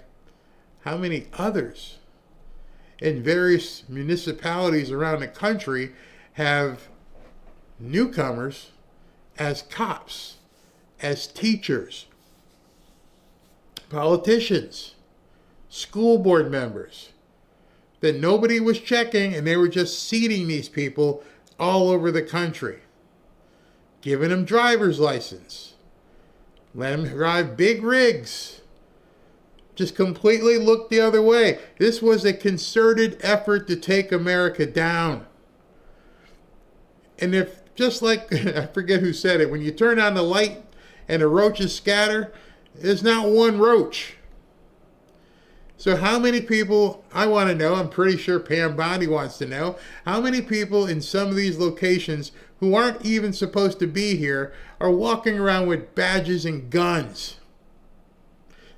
how many others in various municipalities around the country have newcomers as cops, as teachers, politicians, school board members, that nobody was checking and they were just seating these people all over the country, giving them driver's license, let them drive big rigs, just completely look the other way. This was a concerted effort to take America down. And if, just like, I forget who said it, when you turn on the light and the roaches scatter, there's not one roach. So how many people, I want to know, I'm pretty sure Pam Bondi wants to know, how many people in some of these locations who aren't even supposed to be here are walking around with badges and guns?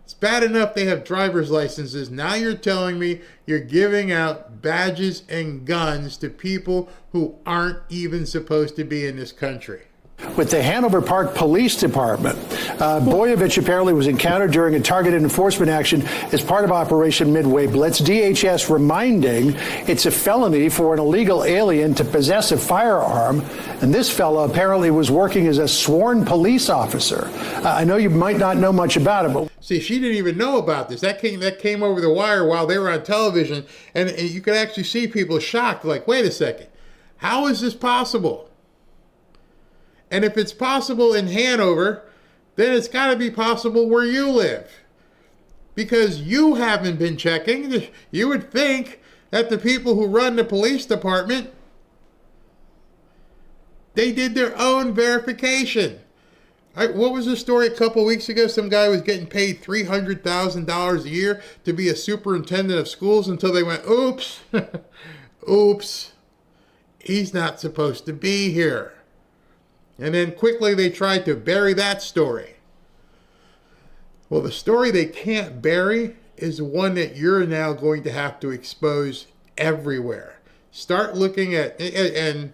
It's bad enough they have driver's licenses. Now you're telling me you're giving out badges and guns to people who aren't even supposed to be in this country. With the Hanover Park Police Department, Boyovich apparently was encountered during a targeted enforcement action as part of Operation Midway Blitz. DHS reminding it's a felony for an illegal alien to possess a firearm, and this fellow apparently was working as a sworn police officer. I know you might not know much about it, but see, she didn't even know about this. That came over the wire while they were on television, and you could actually see people shocked, like, wait a second, how is this possible? And if it's possible in Hanover, then it's got to be possible where you live. Because you haven't been checking. You would think that the people who run the police department, they did their own verification. What was the story a couple weeks ago? Some guy was getting paid $300,000 a year to be a superintendent of schools until they went, oops, oops, he's not supposed to be here. And then quickly they tried to bury that story. Well, the story they can't bury is one that you're now going to have to expose everywhere. Start looking at, and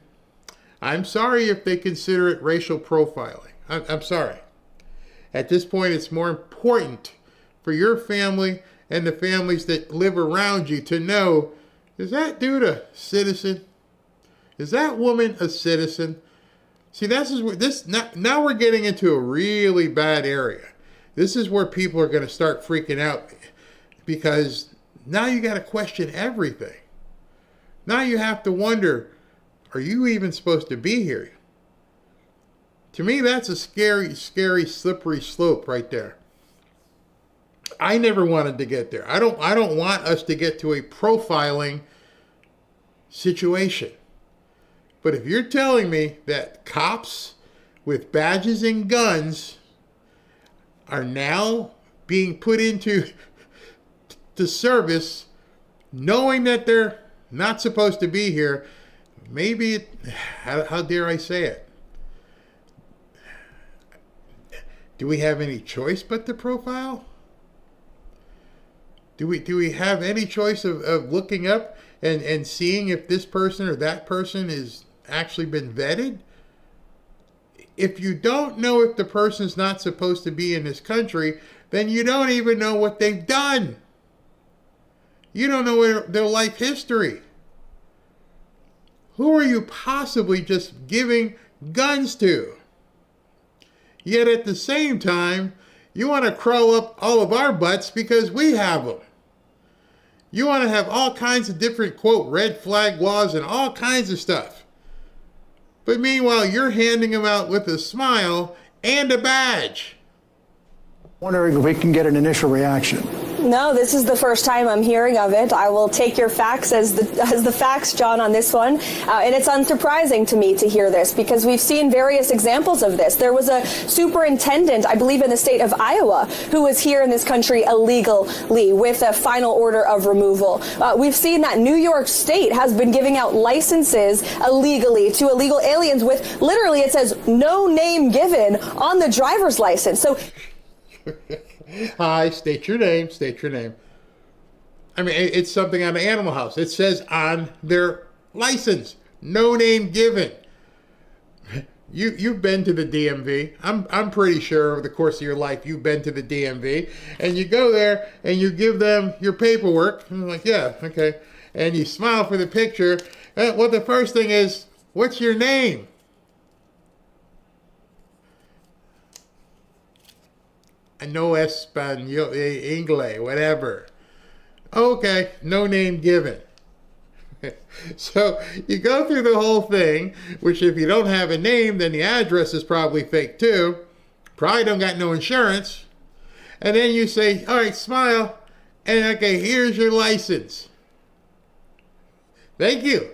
I'm sorry if they consider it racial profiling. I'm sorry. At this point, it's more important for your family and the families that live around you to know, is that dude a citizen? Is that woman a citizen? See, now we're getting into a really bad area. This is where people are going to start freaking out, because now you got to question everything. Now you have to wonder, are you even supposed to be here? To me, that's a scary, scary, slippery slope right there. I never wanted to get there. I don't want us to get to a profiling situation. But if you're telling me that cops with badges and guns are now being put into service knowing that they're not supposed to be here, maybe, how dare I say it? Do we have any choice but to profile? Do we have any choice of looking up and seeing if this person or that person is actually been vetted? If you don't know if the person's not supposed to be in this country, then you don't even know what they've done. You don't know their life history. Who are you possibly just giving guns to? Yet at the same time, you want to crawl up all of our butts because we have them. You want to have all kinds of different, quote, red flag laws and all kinds of stuff. But meanwhile, you're handing them out with a smile and a badge. Wondering if we can get an initial reaction. No, this is the first time I'm hearing of it. I will take your facts as the facts, John, on this one. And it's unsurprising to me to hear this because we've seen various examples of this. There was a superintendent, I believe in the state of Iowa, who was here in this country illegally with a final order of removal. We've seen that New York State has been giving out licenses illegally to illegal aliens with literally, it says, no name given on the driver's license. So. Hi, state your name, state your name. I mean, it's something on the Animal House. It says on their license, no name given. You've been to the DMV. I'm pretty sure over the course of your life you've been to the DMV. And you go there and you give them your paperwork. And I'm like, yeah, okay. And you smile for the picture. Well, the first thing is, what's your name? No Espanol, English, whatever. Okay, no name given. So you go through the whole thing, which if you don't have a name, then the address is probably fake too. Probably don't got no insurance. And then you say, all right, smile. And okay, here's your license. Thank you.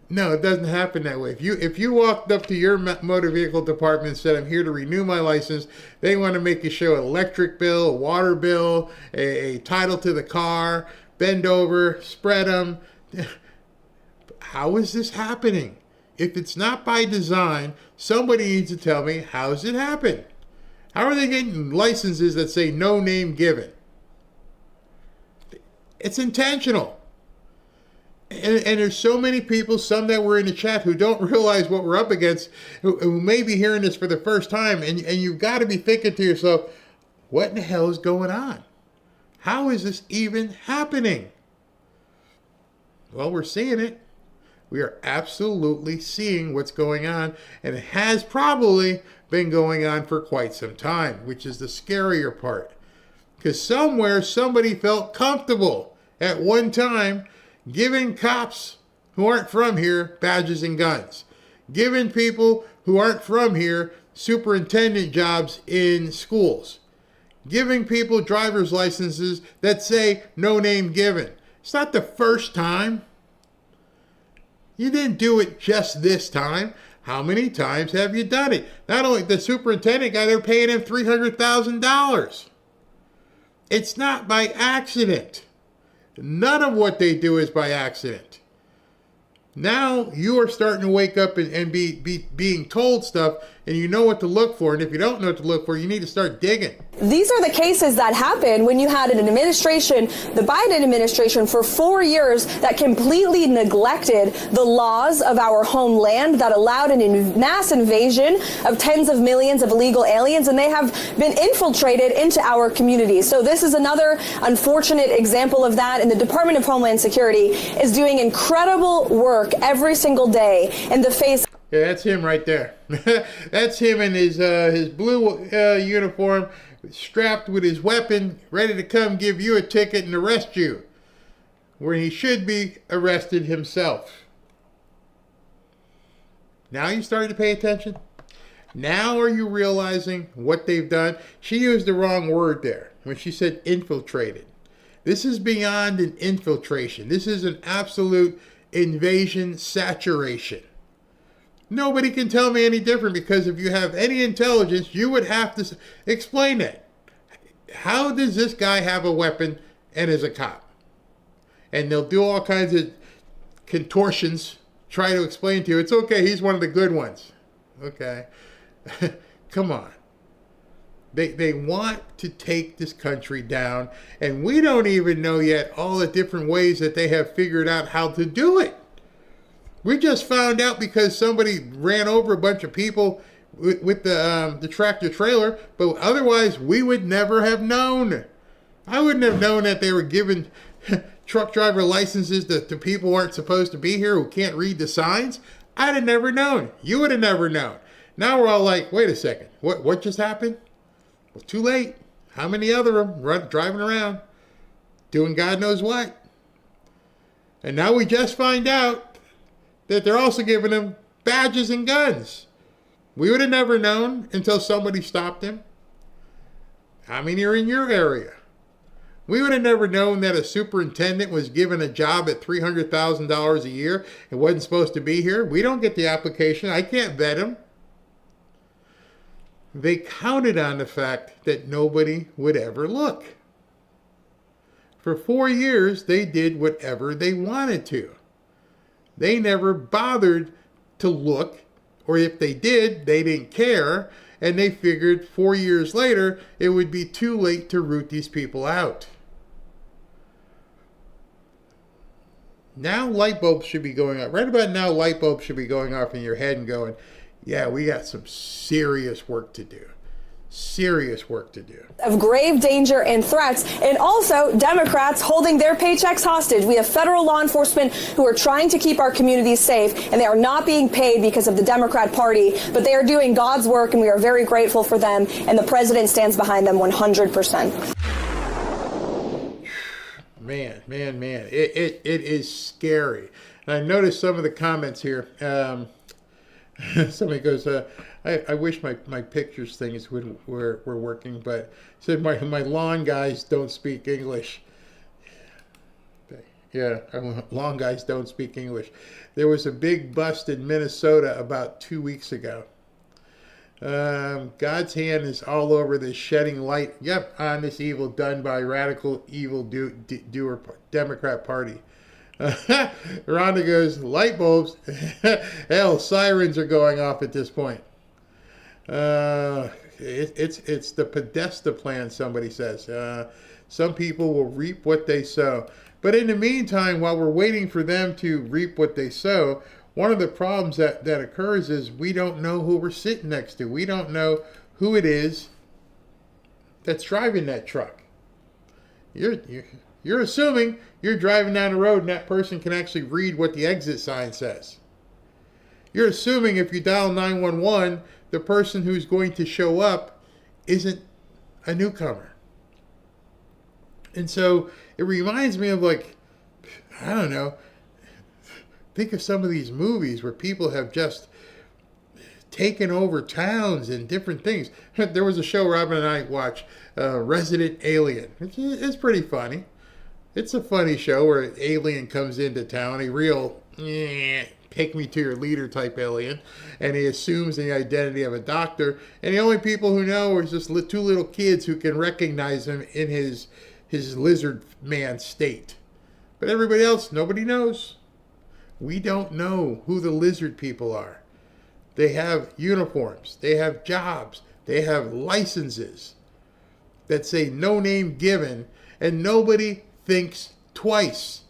No, it doesn't happen that way. If you walked up to your motor vehicle department and said, I'm here to renew my license, they want to make you show an electric bill, a water bill, a title to the car, bend over, spread them. How is this happening? If it's not by design, somebody needs to tell me, how's it happen? How are they getting licenses that say no name given? It's intentional. And there's so many people, some that were in the chat, who don't realize what we're up against, who may be hearing this for the first time. And you've got to be thinking to yourself, what in the hell is going on? How is this even happening? Well, we're seeing it. We are absolutely seeing what's going on. And it has probably been going on for quite some time, which is the scarier part. Because somewhere somebody felt comfortable at one time giving cops who aren't from here badges and guns. Giving people who aren't from here superintendent jobs in schools. Giving people driver's licenses that say no name given. It's not the first time. You didn't do it just this time. How many times have you done it? Not only the superintendent guy, they're paying him $300,000. It's not by accident. None of what they do is by accident. Now you are starting to wake up and being told stuff, and you know what to look for. And if you don't know what to look for, you need to start digging. These are the cases that happened when you had an administration, the Biden administration, for 4 years that completely neglected the laws of our homeland, that allowed a mass invasion of tens of millions of illegal aliens, and they have been infiltrated into our communities. So this is another unfortunate example of that. And the Department of Homeland Security is doing incredible work every single day in the face. Yeah, that's him right there. That's him in his blue uniform, strapped with his weapon, ready to come give you a ticket and arrest you, where he should be arrested himself. Now you starting to pay attention? Now are you realizing what they've done? She used the wrong word there when she said infiltrated. This is beyond an infiltration. This is an absolute invasion saturation. Nobody can tell me any different, because if you have any intelligence, you would have to explain it. How does this guy have a weapon and is a cop? And they'll do all kinds of contortions, try to explain to you, it's okay, he's one of the good ones. Okay. come on. They want to take this country down, and we don't even know yet all the different ways that they have figured out how to do it. We just found out because somebody ran over a bunch of people with the tractor trailer, but otherwise we would never have known. I wouldn't have known that they were giving truck driver licenses to people who aren't supposed to be here, who can't read the signs. I'd have never known. You would have never known. Now we're all like, wait a second, what just happened? Well, too late. How many other of them driving around doing God knows what? And now we just find out that they're also giving them badges and guns. We would have never known until somebody stopped them. How many are in your area? We would have never known that a superintendent was given a job at $300,000 a year and wasn't supposed to be here. We don't get the application. I can't vet him. They counted on the fact that nobody would ever look. For 4 years, they did whatever they wanted to. They never bothered to look, or if they did, they didn't care, and they figured 4 years later, it would be too late to root these people out. Now light bulbs should be going off. Right about now, light bulbs should be going off in your head and going, yeah, we got some serious work to do. Serious work to do. Of grave danger and threats, and also Democrats holding their paychecks hostage. We have federal law enforcement who are trying to keep our communities safe, and they are not being paid because of the Democrat Party, but they are doing God's work, and we are very grateful for them, and the president stands behind them 100%. Man. It is scary. And I noticed some of the comments here. Somebody goes, I wish my pictures things were working, but said my lawn guys don't speak English. Yeah, lawn guys don't speak English. There was a big bust in Minnesota about 2 weeks ago. God's hand is all over this shedding light, on this evil done by radical evil doer Democrat Party. Rhonda goes, light bulbs. Hell, sirens are going off at this point. It's the Podesta plan, somebody says. Some people will reap what they sow. But in the meantime, while we're waiting for them to reap what they sow, one of the problems that occurs is we don't know who we're sitting next to. We don't know who it is that's driving that truck. You're assuming you're driving down the road and that person can actually read what the exit sign says. You're assuming if you dial 911, the person who's going to show up isn't a newcomer. And so it reminds me of, like, I don't know, think of some of these movies where people have just taken over towns and different things. There was a show Robin and I watched, Resident Alien. It's pretty funny. It's a funny show where an alien comes into town, a real take me to your leader type alien, and he assumes the identity of a doctor, and the only people who know is just two little kids who can recognize him in his lizard man state. But everybody else, nobody knows. We don't know who the lizard people are. They have uniforms, they have jobs, they have licenses that say no name given, and nobody thinks twice.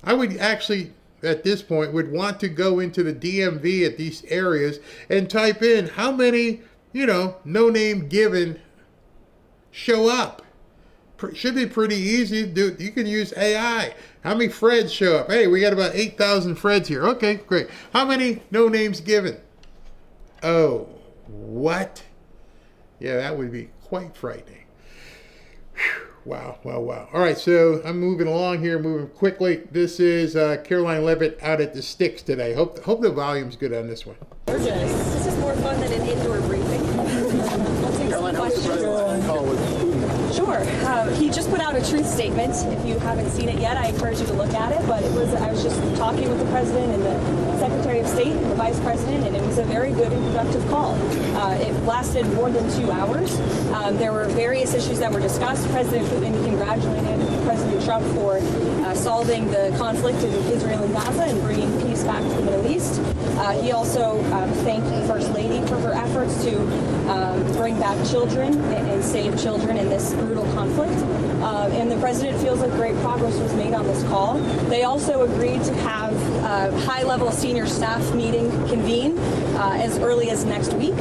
I would actually, at this point, would want to go into the DMV at these areas and type in how many, no name given show up. Should be pretty easy. You can use AI. How many Freds show up? Hey, we got about 8,000 Freds here. Okay, great. How many no names given? Oh, what? Yeah, that would be quite frightening. Whew. Wow. All right, so I'm moving along here, moving quickly. This is Caroline Levitt out at the Sticks today. Hope the volume's good on this one. This is more fun than an indoor briefing. I'll take some questions. Sure. He just put out a truth statement. If you haven't seen it yet, I encourage you to look at it. But I was just talking with the president and the Secretary of State and the Vice President, and it was was a very good and productive call. It lasted more than 2 hours. There were various issues that were discussed. President Putin congratulated President Trump for solving the conflict in Israel and Gaza and bringing peace back to the Middle East. He also thanked the First Lady for her efforts to bring back children and save children in this brutal conflict. And the president feels like great progress was made on this call. They also agreed to have a high-level senior staff meeting convene as early as next week,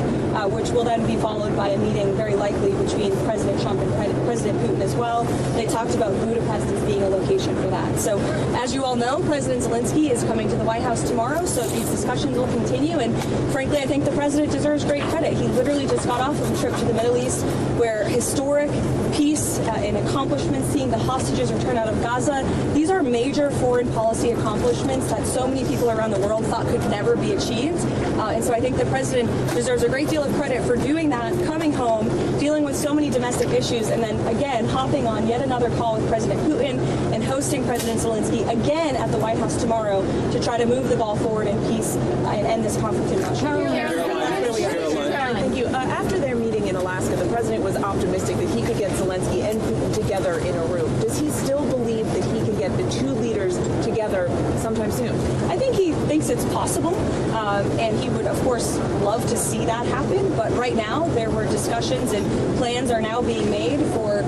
which will then be followed by a meeting very likely between President Trump and President Putin as well. They talked about Budapest as being a location for that. So as you all know, President Zelensky is coming to the White House tomorrow, so these discussions will continue. And frankly, I think the president deserves great credit. He literally just got off of a trip to the Middle East where historic peace and accomplishments, seeing the hostages return out of Gaza, these are major foreign policy accomplishments that so many people around the world thought could never be achieved. And so I think the president deserves a great deal of credit for doing that, coming home, dealing with so many domestic issues, and then again hopping on yet another call with President Putin and hosting President Zelensky again at the White House tomorrow to try to move the ball forward in peace and end this conflict in Russia. Thank you. After their meeting in Alaska, the president was optimistic that he could get Zelensky and Putin together in a room. Does he still believe that he can get the two leaders together sometime soon? I think he thinks it's possible, and he would, of course, love to see that happen. But right now, there were discussions and plans are now being made for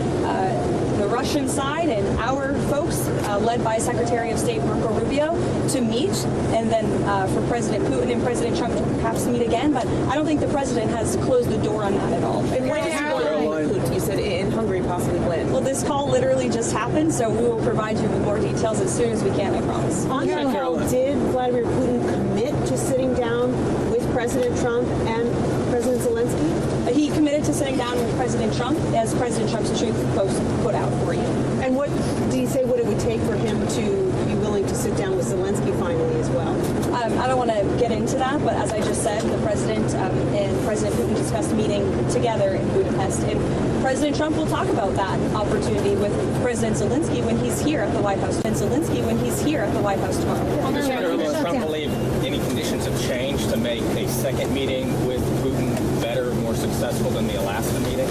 the Russian side and our folks, led by Secretary of State Marco Rubio, to meet, and then for President Putin and President Trump to perhaps meet again. But I don't think the president has closed the door on that at all. And when is he going to meet Putin? You said in Hungary, possibly when? Well, this call literally just happened, so we will provide you with more details as soon as we can, I promise. On that call, did Vladimir Putin commit to sitting down with President Trump and President Zelensky? He committed to sitting down with President Trump, as President Trump's Truth Post put out for you. And what do you say what it would take for him to be willing to sit down with Zelensky finally as well? I don't want to get into that, but as I just said, the president and President Putin discussed meeting together in Budapest. And President Trump will talk about that opportunity with President Zelensky when he's here at the White House. And Zelensky when he's here at the White House tomorrow. Does Trump believe any conditions have changed to make a second meeting with Putin better, more successful than the Alaska meeting?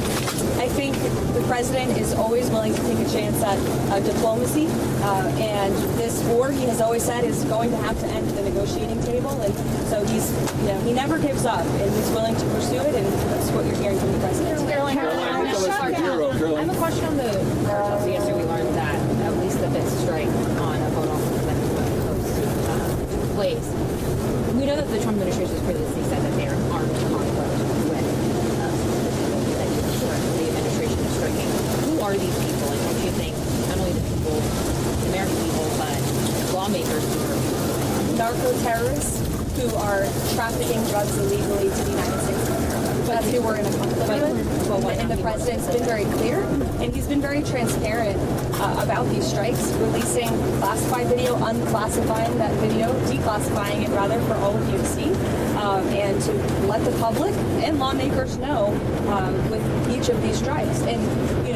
I think the president is always willing to take a chance at diplomacy, and this war, he has always said, is going to have to end at the negotiating table, and so he's, he never gives up, and he's willing to pursue it, and that's what you're hearing from the president. I have a question on the cartels. Yesterday we learned that at least the fifth strike on a boat off of the coast plays. We know that the Trump administration has previously said that they are armed conflict with the administration is striking. Who are these people, and don't you think not only the people, the American people, but lawmakers who are narco terrorists who are trafficking drugs illegally to the United States of America? That's who we're in a conflict with. And the president's been very clear, and he's been very transparent about these strikes, releasing classified video, unclassifying that video, declassifying it rather for all of you to see, and to let the public and lawmakers know with each of these strikes. And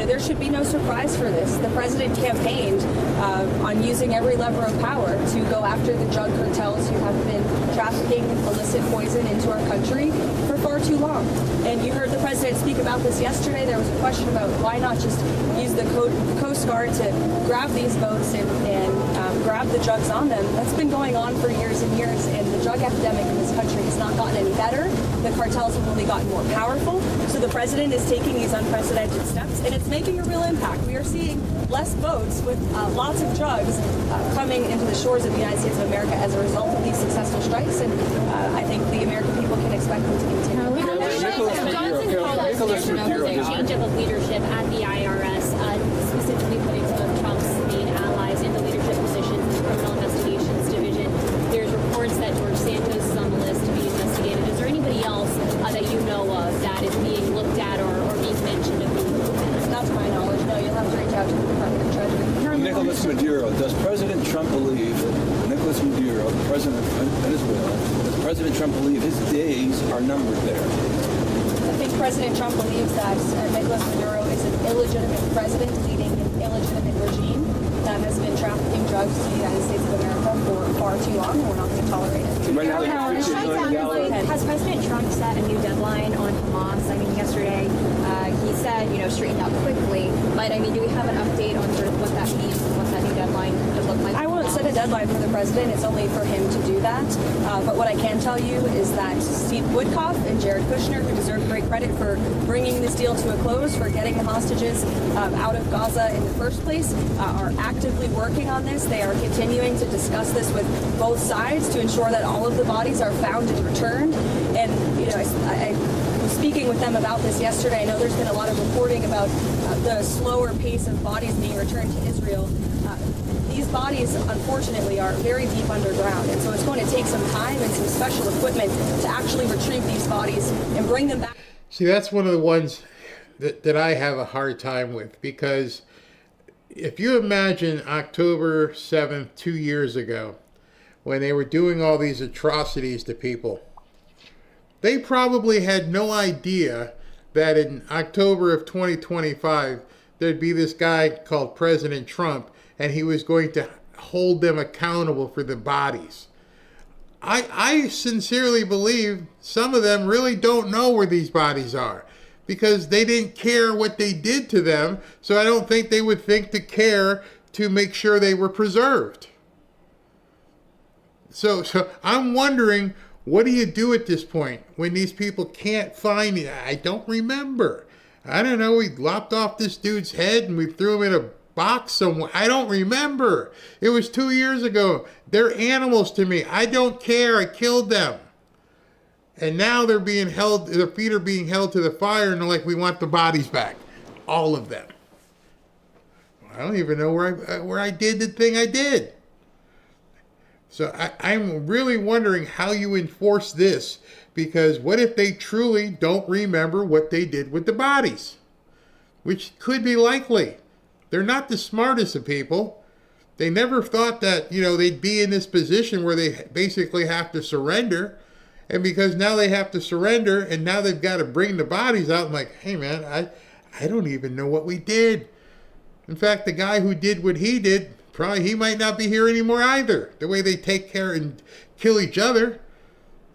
there should be no surprise for this. The president campaigned on using every lever of power to go after the drug cartels who have been trafficking illicit poison into our country for far too long. And you heard the president speak about this yesterday. There was a question about why not just use the Coast Guard to grab these boats and grab the drugs on them. That's been going on for years and years, and the drug epidemic in this country has not gotten any better. The cartels have only gotten more powerful. So the president is taking these unprecedented steps, and it's making a real impact. We are seeing less boats with lots of drugs coming into the shores of the United States of America as a result of these successful strikes, and I think the American people can expect them to continue. Johnson called a change of leadership at the IRS, specifically putting some of Trump's main allies in the leadership positions in the Criminal Investigations Division. There's reports that George Santos is on the list to be investigated. Is there anybody else that you know of that is being looked at or being mentioned? Not to my knowledge, no. You'll have to reach out to the Department of Treasury. Nicolas Maduro. Does President Trump believe, Nicolas Maduro, the president of Venezuela, does President Trump believe his days are numbered there? I think President Trump believes that Nicolas Maduro is an illegitimate president leading an illegitimate regime that has been trafficking drugs to the United States of America for far too long, and we're not going to tolerate it. Right now, has Trump set a new deadline on Hamas. I mean, yesterday he said, straighten out quickly. But I mean, do we have an update on sort of what that means and what that new deadline could look like? I won't set a deadline for the president. It's only for him to do that. But what I can tell you is that Steve Woodcock and Jared Kushner, who deserve great credit for bringing this deal to a close, for getting the hostages out of Gaza in the first place, are actively working on this. They are continuing to discuss this with both sides to ensure that all of the bodies are found and returned. And, I was speaking with them about this yesterday. I know there's been a lot of reporting about the slower pace of bodies being returned to Israel. These bodies, unfortunately, are very deep underground, and so it's going to take some time and some special equipment to actually retrieve these bodies and bring them back. See, that's one of the ones that I have a hard time with, because if you imagine October 7th, 2 years ago, when they were doing all these atrocities to people, they probably had no idea that in October of 2025, there'd be this guy called President Trump, and he was going to hold them accountable for the bodies. I sincerely believe some of them really don't know where these bodies are, because they didn't care what they did to them, so I don't think they would think to care to make sure they were preserved. So I'm wondering, what do you do at this point when these people can't find it? I don't remember. I don't know, we lopped off this dude's head and we threw him in a box somewhere. I don't remember. It was 2 years ago. They're animals to me. I don't care. I killed them. And now they're being held, their feet are being held to the fire, and they're like, we want the bodies back. All of them. I don't even know where I did the thing I did. So I'm really wondering how you enforce this, because what if they truly don't remember what they did with the bodies? Which could be likely. They're not the smartest of people. They never thought that, they'd be in this position where they basically have to surrender. And because now they have to surrender, and now they've got to bring the bodies out, I'm like, hey man, I don't even know what we did. In fact, the guy who did what he did, probably he might not be here anymore either. The way they take care and kill each other,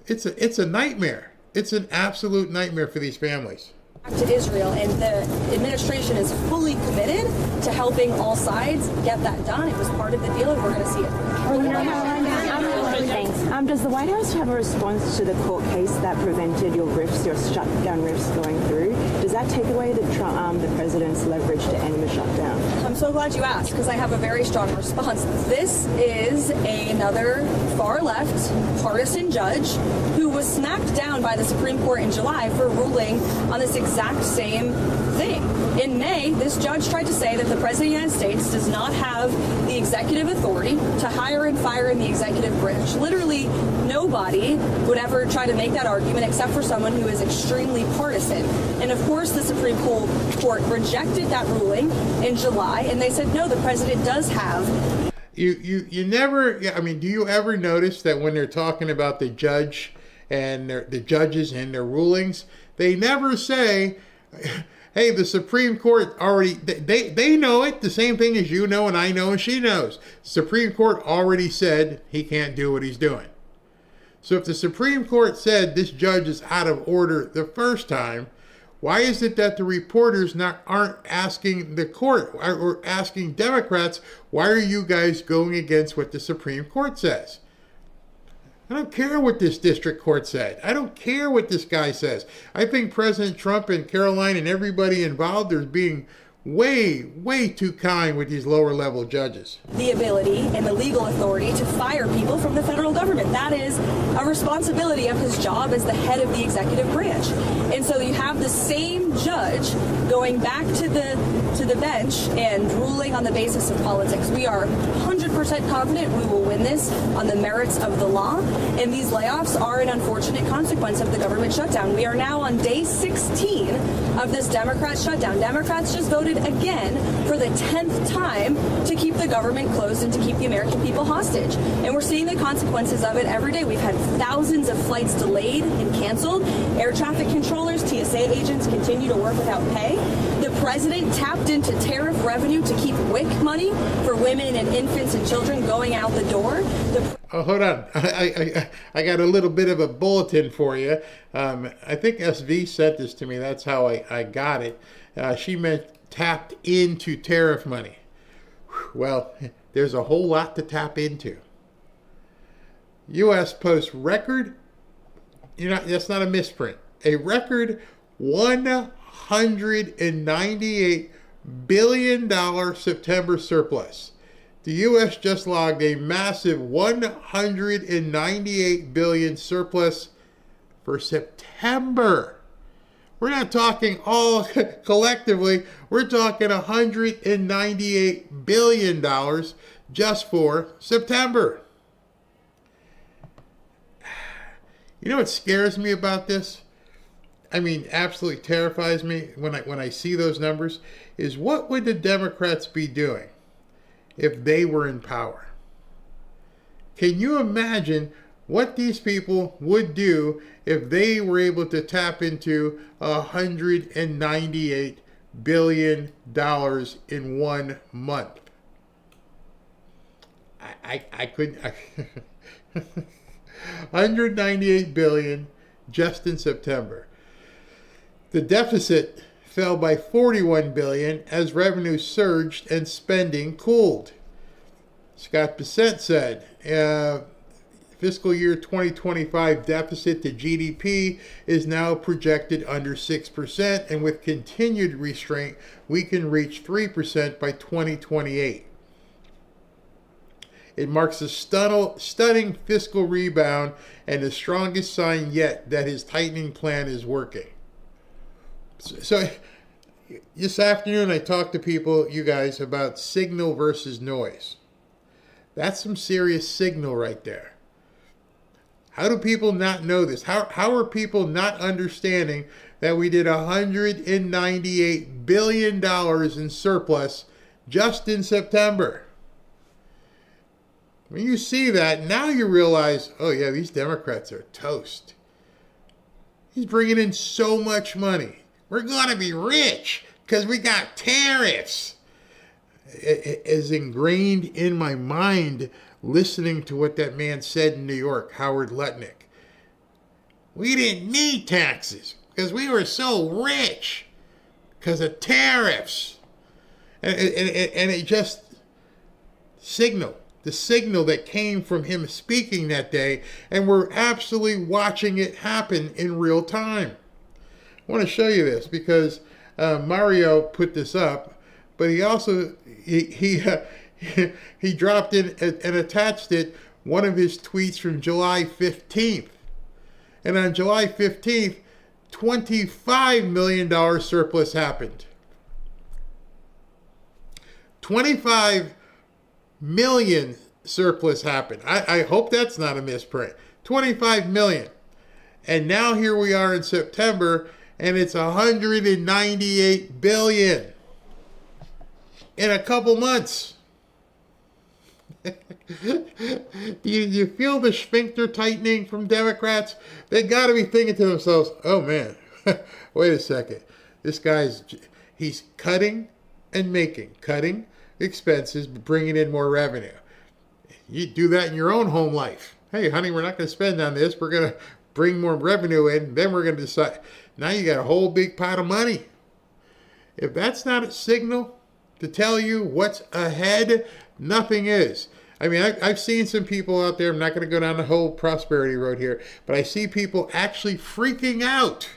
it's a nightmare. It's an absolute nightmare for these families. To Israel, and the administration is fully committed to helping all sides get that done. It was part of the deal, and we're going to see it. Does the White House have a response to the court case that prevented your shutdown rifts going through? Does that take away the president's leverage to end the shutdown? I'm so glad you asked, because I have a very strong response. This is another far-left partisan judge who was smacked down by the Supreme Court in July for ruling on this exact same thing. In May, this judge tried to say that the President of the United States does not have the executive authority to hire and fire in the executive branch. Literally, nobody would ever try to make that argument except for someone who is extremely partisan. And of course, the Supreme Court rejected that ruling in July, and they said, no, the president does have. You never, I mean, do you ever notice that when they're talking about the judge and the judges and their rulings, they never say, hey, the Supreme Court already, they know it, the same thing as you know and I know and she knows. Supreme Court already said he can't do what he's doing. So if the Supreme Court said this judge is out of order the first time, why is it that the reporters aren't asking the court or asking Democrats, why are you guys going against what the Supreme Court says? I don't care what this district court said. I don't care what this guy says. I think President Trump and Caroline and everybody involved are being way too kind with these lower level judges. The ability and the legal authority to fire people from the federal government. That is a responsibility of his job as the head of the executive branch. And so you have the same judge going back to the bench and ruling on the basis of politics. We are 100% confident we will win this on the merits of the law, and these layoffs are an unfortunate consequence of the government shutdown. We are now on day 16 of this Democrat shutdown. Democrats just voted voted again for the 10th time to keep the government closed and to keep the American people hostage. And we're seeing the consequences of it every day. We've had thousands of flights delayed and canceled. Air traffic controllers, TSA agents continue to work without pay. The president tapped into tariff revenue to keep WIC money for women and infants and children going out the door. Hold on. I got a little bit of a bulletin for you. I think SV sent this to me. That's how I got it. She meant tapped into tariff money. Well, there's a whole lot to tap into. U.S. posts record, that's not a misprint, a record $198 billion September surplus. The U.S. just logged a massive $198 billion surplus for September. We're not talking all collectively. We're talking $198 billion just for September. You know what scares me about this? I mean, absolutely terrifies me when I see those numbers, is what would the Democrats be doing if they were in power? Can you imagine what these people would do if they were able to tap into $198 billion in 1 month? I couldn't. 198 billion just in September. The deficit fell by 41 billion as revenue surged and spending cooled. Scott Bessent said, fiscal year 2025 deficit to GDP is now projected under 6%, and with continued restraint, we can reach 3% by 2028. It marks a stunning fiscal rebound and the strongest sign yet that his tightening plan is working. So this afternoon I talked to people, you guys, about signal versus noise. That's some serious signal right there. How do people not know this? How are people not understanding that we did $198 billion in surplus just in September? When you see that, now you realize, oh yeah, these Democrats are toast. He's bringing in so much money. We're going to be rich because we got tariffs. It is ingrained in my mind listening to what that man said in New York, Howard Lutnick. We didn't need taxes because we were so rich because of tariffs. And it just the signal that came from him speaking that day, and we're absolutely watching it happen in real time. I want to show you this because Mario put this up, but he also he dropped in and attached it one of his tweets from July 15th. And on July 15th, $25 million surplus happened. 25 million surplus happened. I hope that's not a misprint. 25 million. And now here we are in September, and it's 198 billion in a couple months. Do you feel the sphincter tightening from Democrats? They got to be thinking to themselves, oh man, wait a second. This he's cutting and cutting expenses, bringing in more revenue. You do that in your own home life. Hey, honey, we're not going to spend on this. We're going to bring more revenue in. Then we're going to decide. Now you got a whole big pot of money. If that's not a signal to tell you what's ahead, nothing is. I mean, I've seen some people out there, I'm not going to go down the whole prosperity road here, but I see people actually freaking out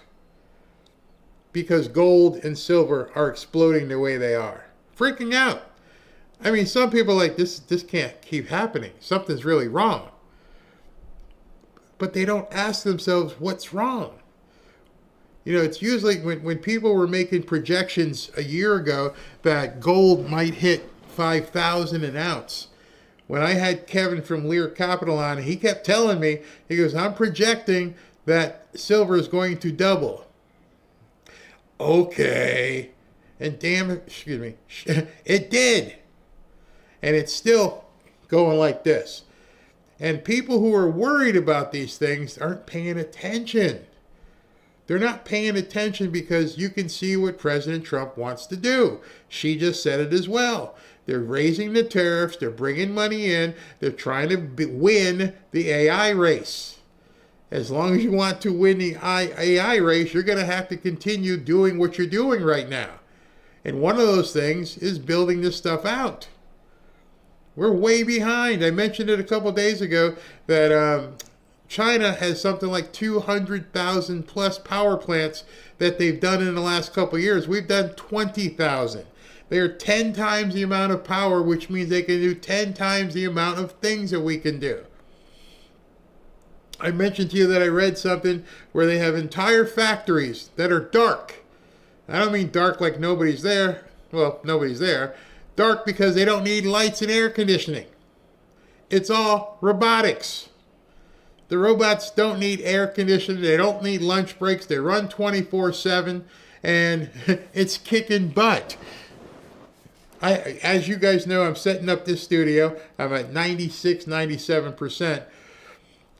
because gold and silver are exploding the way they are. Freaking out. I mean, some people are like, this can't keep happening. Something's really wrong. But they don't ask themselves what's wrong. You know, it's usually when people were making projections a year ago that gold might hit 5,000 an ounce. When I had Kevin from Lear Capital on, he kept telling me, he goes, I'm projecting that silver is going to double. Okay. And it did. And it's still going like this. And people who are worried about these things aren't paying attention. They're not paying attention because you can see what President Trump wants to do. She just said it as well. They're raising the tariffs. They're bringing money in. They're trying to win the AI race. As long as you want to win the AI race, you're going to have to continue doing what you're doing right now. And one of those things is building this stuff out. We're way behind. I mentioned it a couple days ago that China has something like 200,000 plus power plants that they've done in the last couple of years. We've done 20,000. They are 10 times the amount of power, which means they can do 10 times the amount of things that we can do. I mentioned to you that I read something where they have entire factories that are dark. I don't mean dark like nobody's there. Well, nobody's there. Dark because they don't need lights and air conditioning. It's all robotics. The robots don't need air conditioning. They don't need lunch breaks. They run 24/7, and it's kicking butt. As you guys know, I'm setting up this studio. I'm at 96, 97%.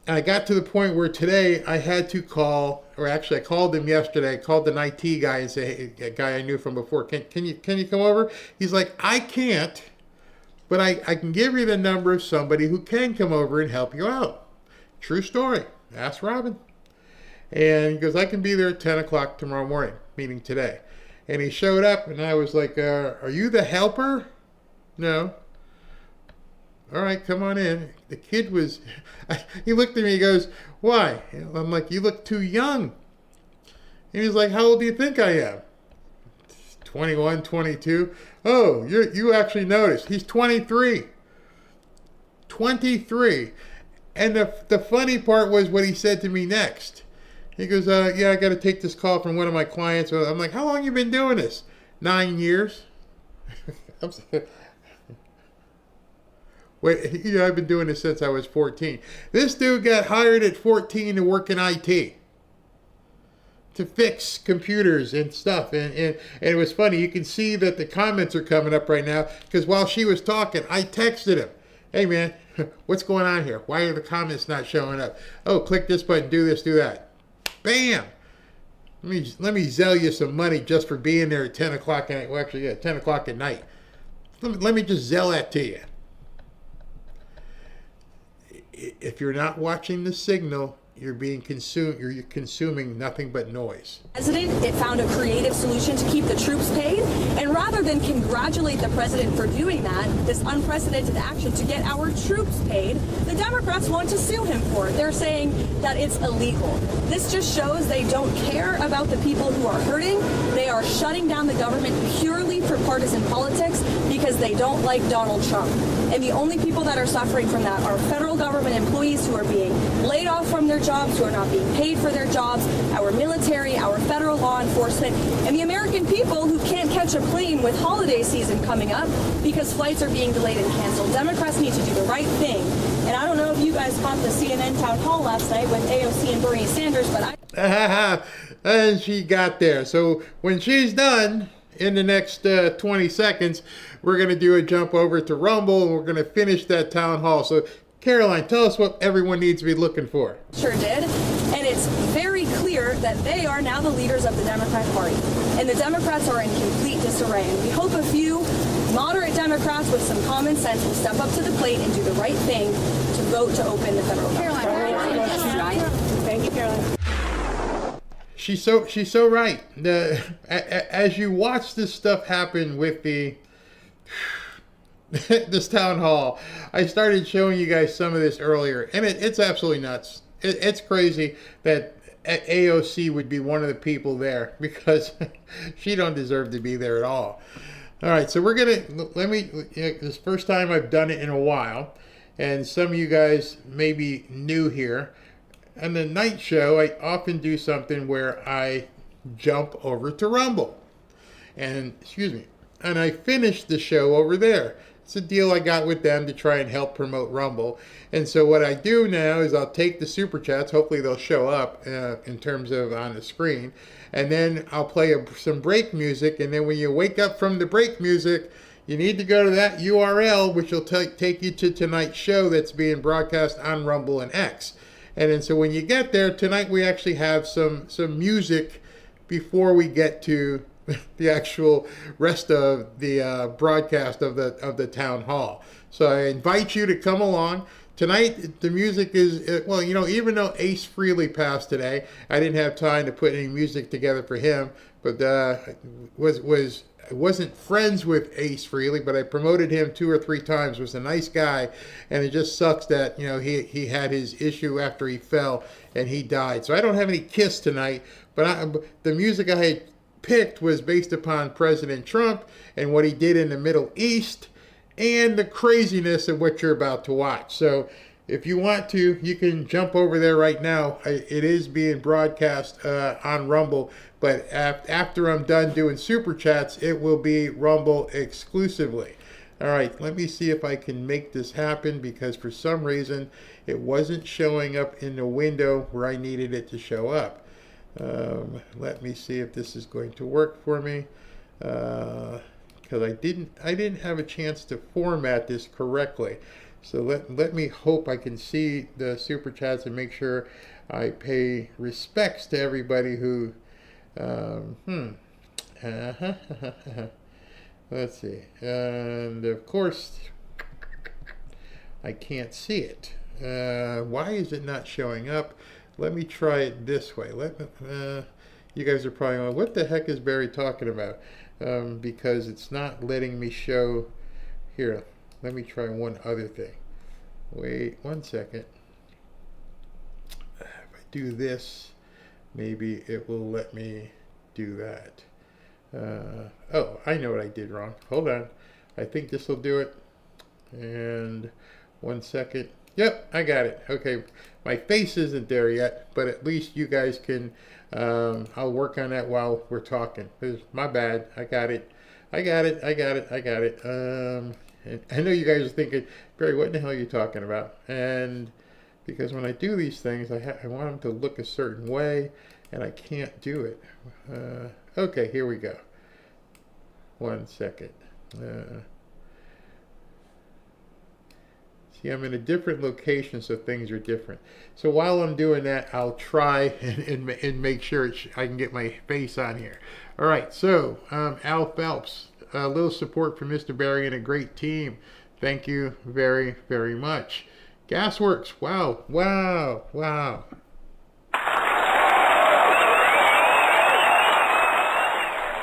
And I got to the point where today I had to call, or actually I called him yesterday. I called an IT guy and said, hey, a guy I knew from before, can you come over? He's like, I can't, but I can give you the number of somebody who can come over and help you out. True story. Ask Robin. And he goes, I can be there at 10 o'clock tomorrow morning, meaning today. And he showed up and I was like, are you the helper? No. All right, come on in. The kid was, he looked at me, he goes, why? I'm like, you look too young. And he's like, how old do you think I am? 21, 22. Oh, you actually noticed. He's 23. 23. And the funny part was what he said to me next. He goes, yeah, I got to take this call from one of my clients. I'm like, how long you been doing this? 9 years. Wait, I've been doing this since I was 14. This dude got hired at 14 to work in IT. To fix computers and stuff. And it was funny. You can see that the comments are coming up right now. Because while she was talking, I texted him. Hey, man, what's going on here? Why are the comments not showing up? Oh, click this button, do this, do that. Bam! Let me sell you some money just for being there at 10 o'clock at night. Well, actually, yeah, 10 o'clock at night. Let me just sell that to you. If you're not watching the signal, you're being consumed. You're consuming nothing but noise. President, it found a creative solution to keep the troops paid, and rather than congratulate the president for doing that, this unprecedented action to get our troops paid, the Democrats want to sue him for it. They're saying that it's illegal. This just shows they don't care about the people who are hurting. They are shutting down the government purely for partisan politics because they don't like Donald Trump. And the only people that are suffering from that are federal government employees who are being laid off from their jobs, who are not being paid for their jobs, our military, our federal law enforcement, and the American people who can't catch a plane with holiday season coming up because flights are being delayed and canceled. Democrats need to do the right thing. And I don't know if you guys caught the CNN town hall last night with AOC and Bernie Sanders, but and she got there. So when she's done, in the next 20 seconds, we're going to do a jump over to Rumble, and we're going to finish that town hall. So, Caroline, tell us what everyone needs to be looking for. Sure did. And it's very clear that they are now the leaders of the Democrat Party. And the Democrats are in complete disarray. And we hope a few moderate Democrats with some common sense will step up to the plate and do the right thing to vote to open the federal government. Thank you, Caroline. She's so right. As you watch this stuff happen with this town hall, I started showing you guys some of this earlier, and it's absolutely nuts. It's crazy that AOC would be one of the people there because she don't deserve to be there at all. All right, so we're gonna this first time I've done it in a while, and some of you guys may be new here. On the night show, I often do something where I jump over to Rumble. And I finish the show over there. it's a deal I got with them to try and help promote Rumble. And so what I do now is I'll take the super chats. Hopefully they'll show up in terms of on the screen. And then I'll play some break music. And then when you wake up from the break music, you need to go to that URL, which will take you to tonight's show that's being broadcast on Rumble and X. And then so when you get there, tonight we actually have some music before we get to the actual rest of the broadcast of the town hall. So I invite you to come along. Tonight, the music is, well, you know, even though Ace Frehley passed today, I didn't have time to put any music together for him, but I wasn't friends with Ace Frehley, but I promoted him 2 or 3 times, was a nice guy, and it just sucks that, you know, he had his issue after he fell and he died. So I don't have any Kiss tonight, but the music I had picked was based upon President Trump and what he did in the Middle East and the craziness of what you're about to watch. So if you want to, you can jump over there right now. It is being broadcast on Rumble, but after I'm done doing super chats, it will be Rumble exclusively. All right, let me see if I can make this happen, because for some reason it wasn't showing up in the window where I needed it to show up. Let me see if this is going to work for me, because I didn't have a chance to format this correctly. So let me hope I can see the super chats and make sure I pay respects to everybody who let's see. And of course I can't see it. Why is it not showing up? Let me try it this way. You guys are probably going, what the heck is Barry talking about? Because it's not letting me show. Here, let me try one other thing. Wait 1 second. If I do this, maybe it will let me do that. Oh, I know what I did wrong. Hold on. I think this will do it. And 1 second. Yep, I got it. Okay, my face isn't there yet, but at least you guys can, I'll work on that while we're talking. My bad, I got it. I got it. And I know you guys are thinking, Barry, what in the hell are you talking about? And because when I do these things, I want them to look a certain way, and I can't do it. Okay, here we go. 1 second. See, I'm in a different location, so things are different. So while I'm doing that, I'll try and make sure I can get my face on here. All right, so Al Phelps, a little support for Mr. Barry and a great team. Thank you very, very much. Gasworks, wow.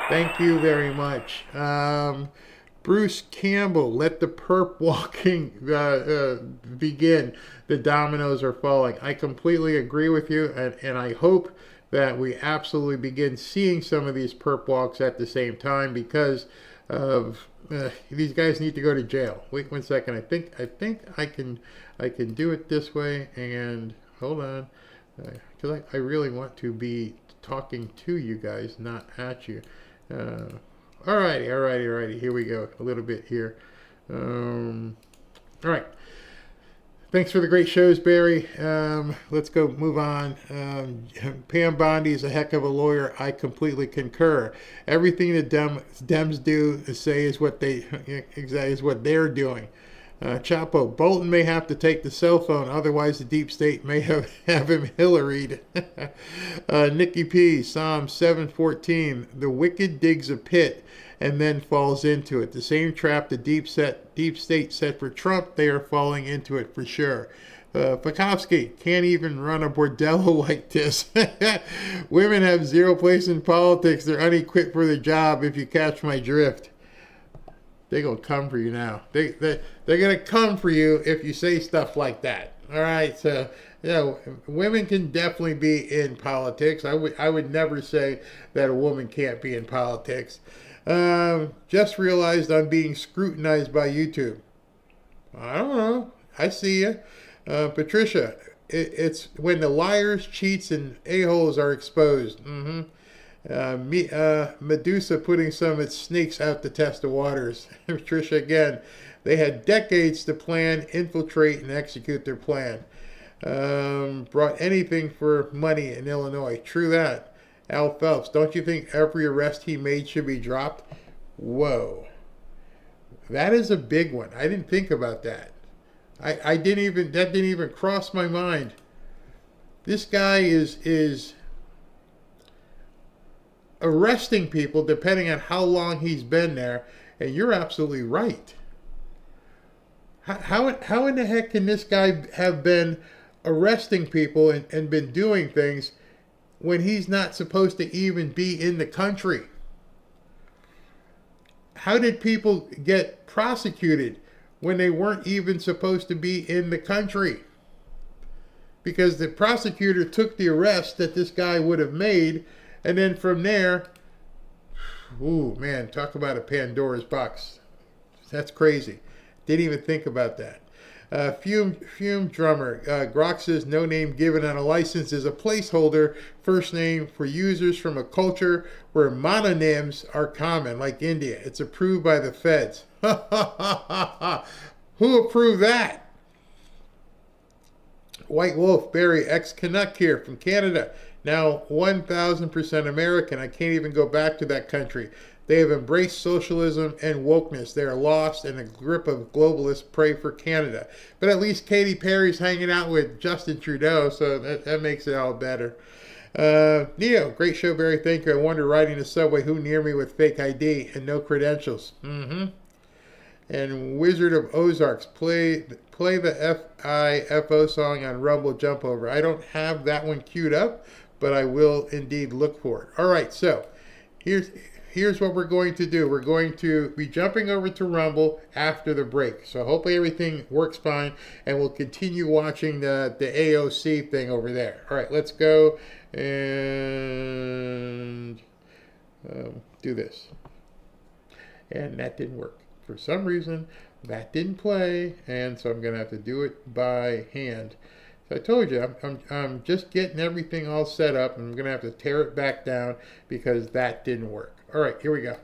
Thank you very much. Bruce Campbell, let the perp walking begin. The dominoes are falling. I completely agree with you, and I hope that we absolutely begin seeing some of these perp walks at the same time, because of these guys need to go to jail. Wait 1 second. I think I can do it this way. And hold on, because I really want to be talking to you guys, not at you. Alrighty. Here we go. A little bit here. All right. Thanks for the great shows, Barry. Let's go move on. Pam Bondi is a heck of a lawyer. I completely concur. Everything the Dems do say is what they're doing. Chapo, Bolton may have to take the cell phone, otherwise the deep state may have him Hillaried. Nikki P, Psalm 7:14, the wicked digs a pit and then falls into it. The same trap the deep state set for Trump, they are falling into it for sure. Pakowski, can't even run a bordello like this. Women have zero place in politics. They're unequipped for the job, if you catch my drift. They're going to come for you now. They're going to come for you if you say stuff like that. All right, so women can definitely be in politics. I would never say that a woman can't be in politics. Just realized I'm being scrutinized by YouTube. I don't know. I see you. Patricia, it's when the liars, cheats, and a-holes are exposed. Medusa putting some of its snakes out to test the waters. Trisha again. They had decades to plan, infiltrate, and execute their plan. Brought anything for money in Illinois. True that. Al Phelps, don't you think every arrest he made should be dropped? Whoa. That is a big one. I didn't think about that. That didn't even cross my mind. This guy is arresting people depending on how long he's been there, and you're absolutely right. How in the heck can this guy have been arresting people and been doing things when he's not supposed to even be in the country? How did people get prosecuted when they weren't even supposed to be in the country? Because the prosecutor took the arrest that this guy would have made, and then from there, ooh, man, talk about a Pandora's box. That's crazy. Didn't even think about that. Fume drummer. Grok says no name given on a license is a placeholder first name for users from a culture where mononyms are common, like India. It's approved by the feds. Who approved that? White Wolf, Barry, ex-Canuck here from Canada. Now 1,000% American. I can't even go back to that country. They have embraced socialism and wokeness. They are lost in a grip of globalists. Pray for Canada. But at least Katy Perry's hanging out with Justin Trudeau, so that makes it all better. Neo, great show, Barry. Thank you. I wonder riding the subway who near me with fake ID and no credentials. And Wizard of Ozarks, play the FIFO song on Rumble Jump Over. I don't have that one queued up, but I will indeed look for it. All right, so here's what we're going to do. We're going to be jumping over to Rumble after the break. So hopefully everything works fine, and we'll continue watching the AOC thing over there. All right, let's go and do this. And that didn't work. For some reason, that didn't play, and so I'm going to have to do it by hand. So I told you, I'm just getting everything all set up, and I'm going to have to tear it back down because that didn't work. All right, here we go.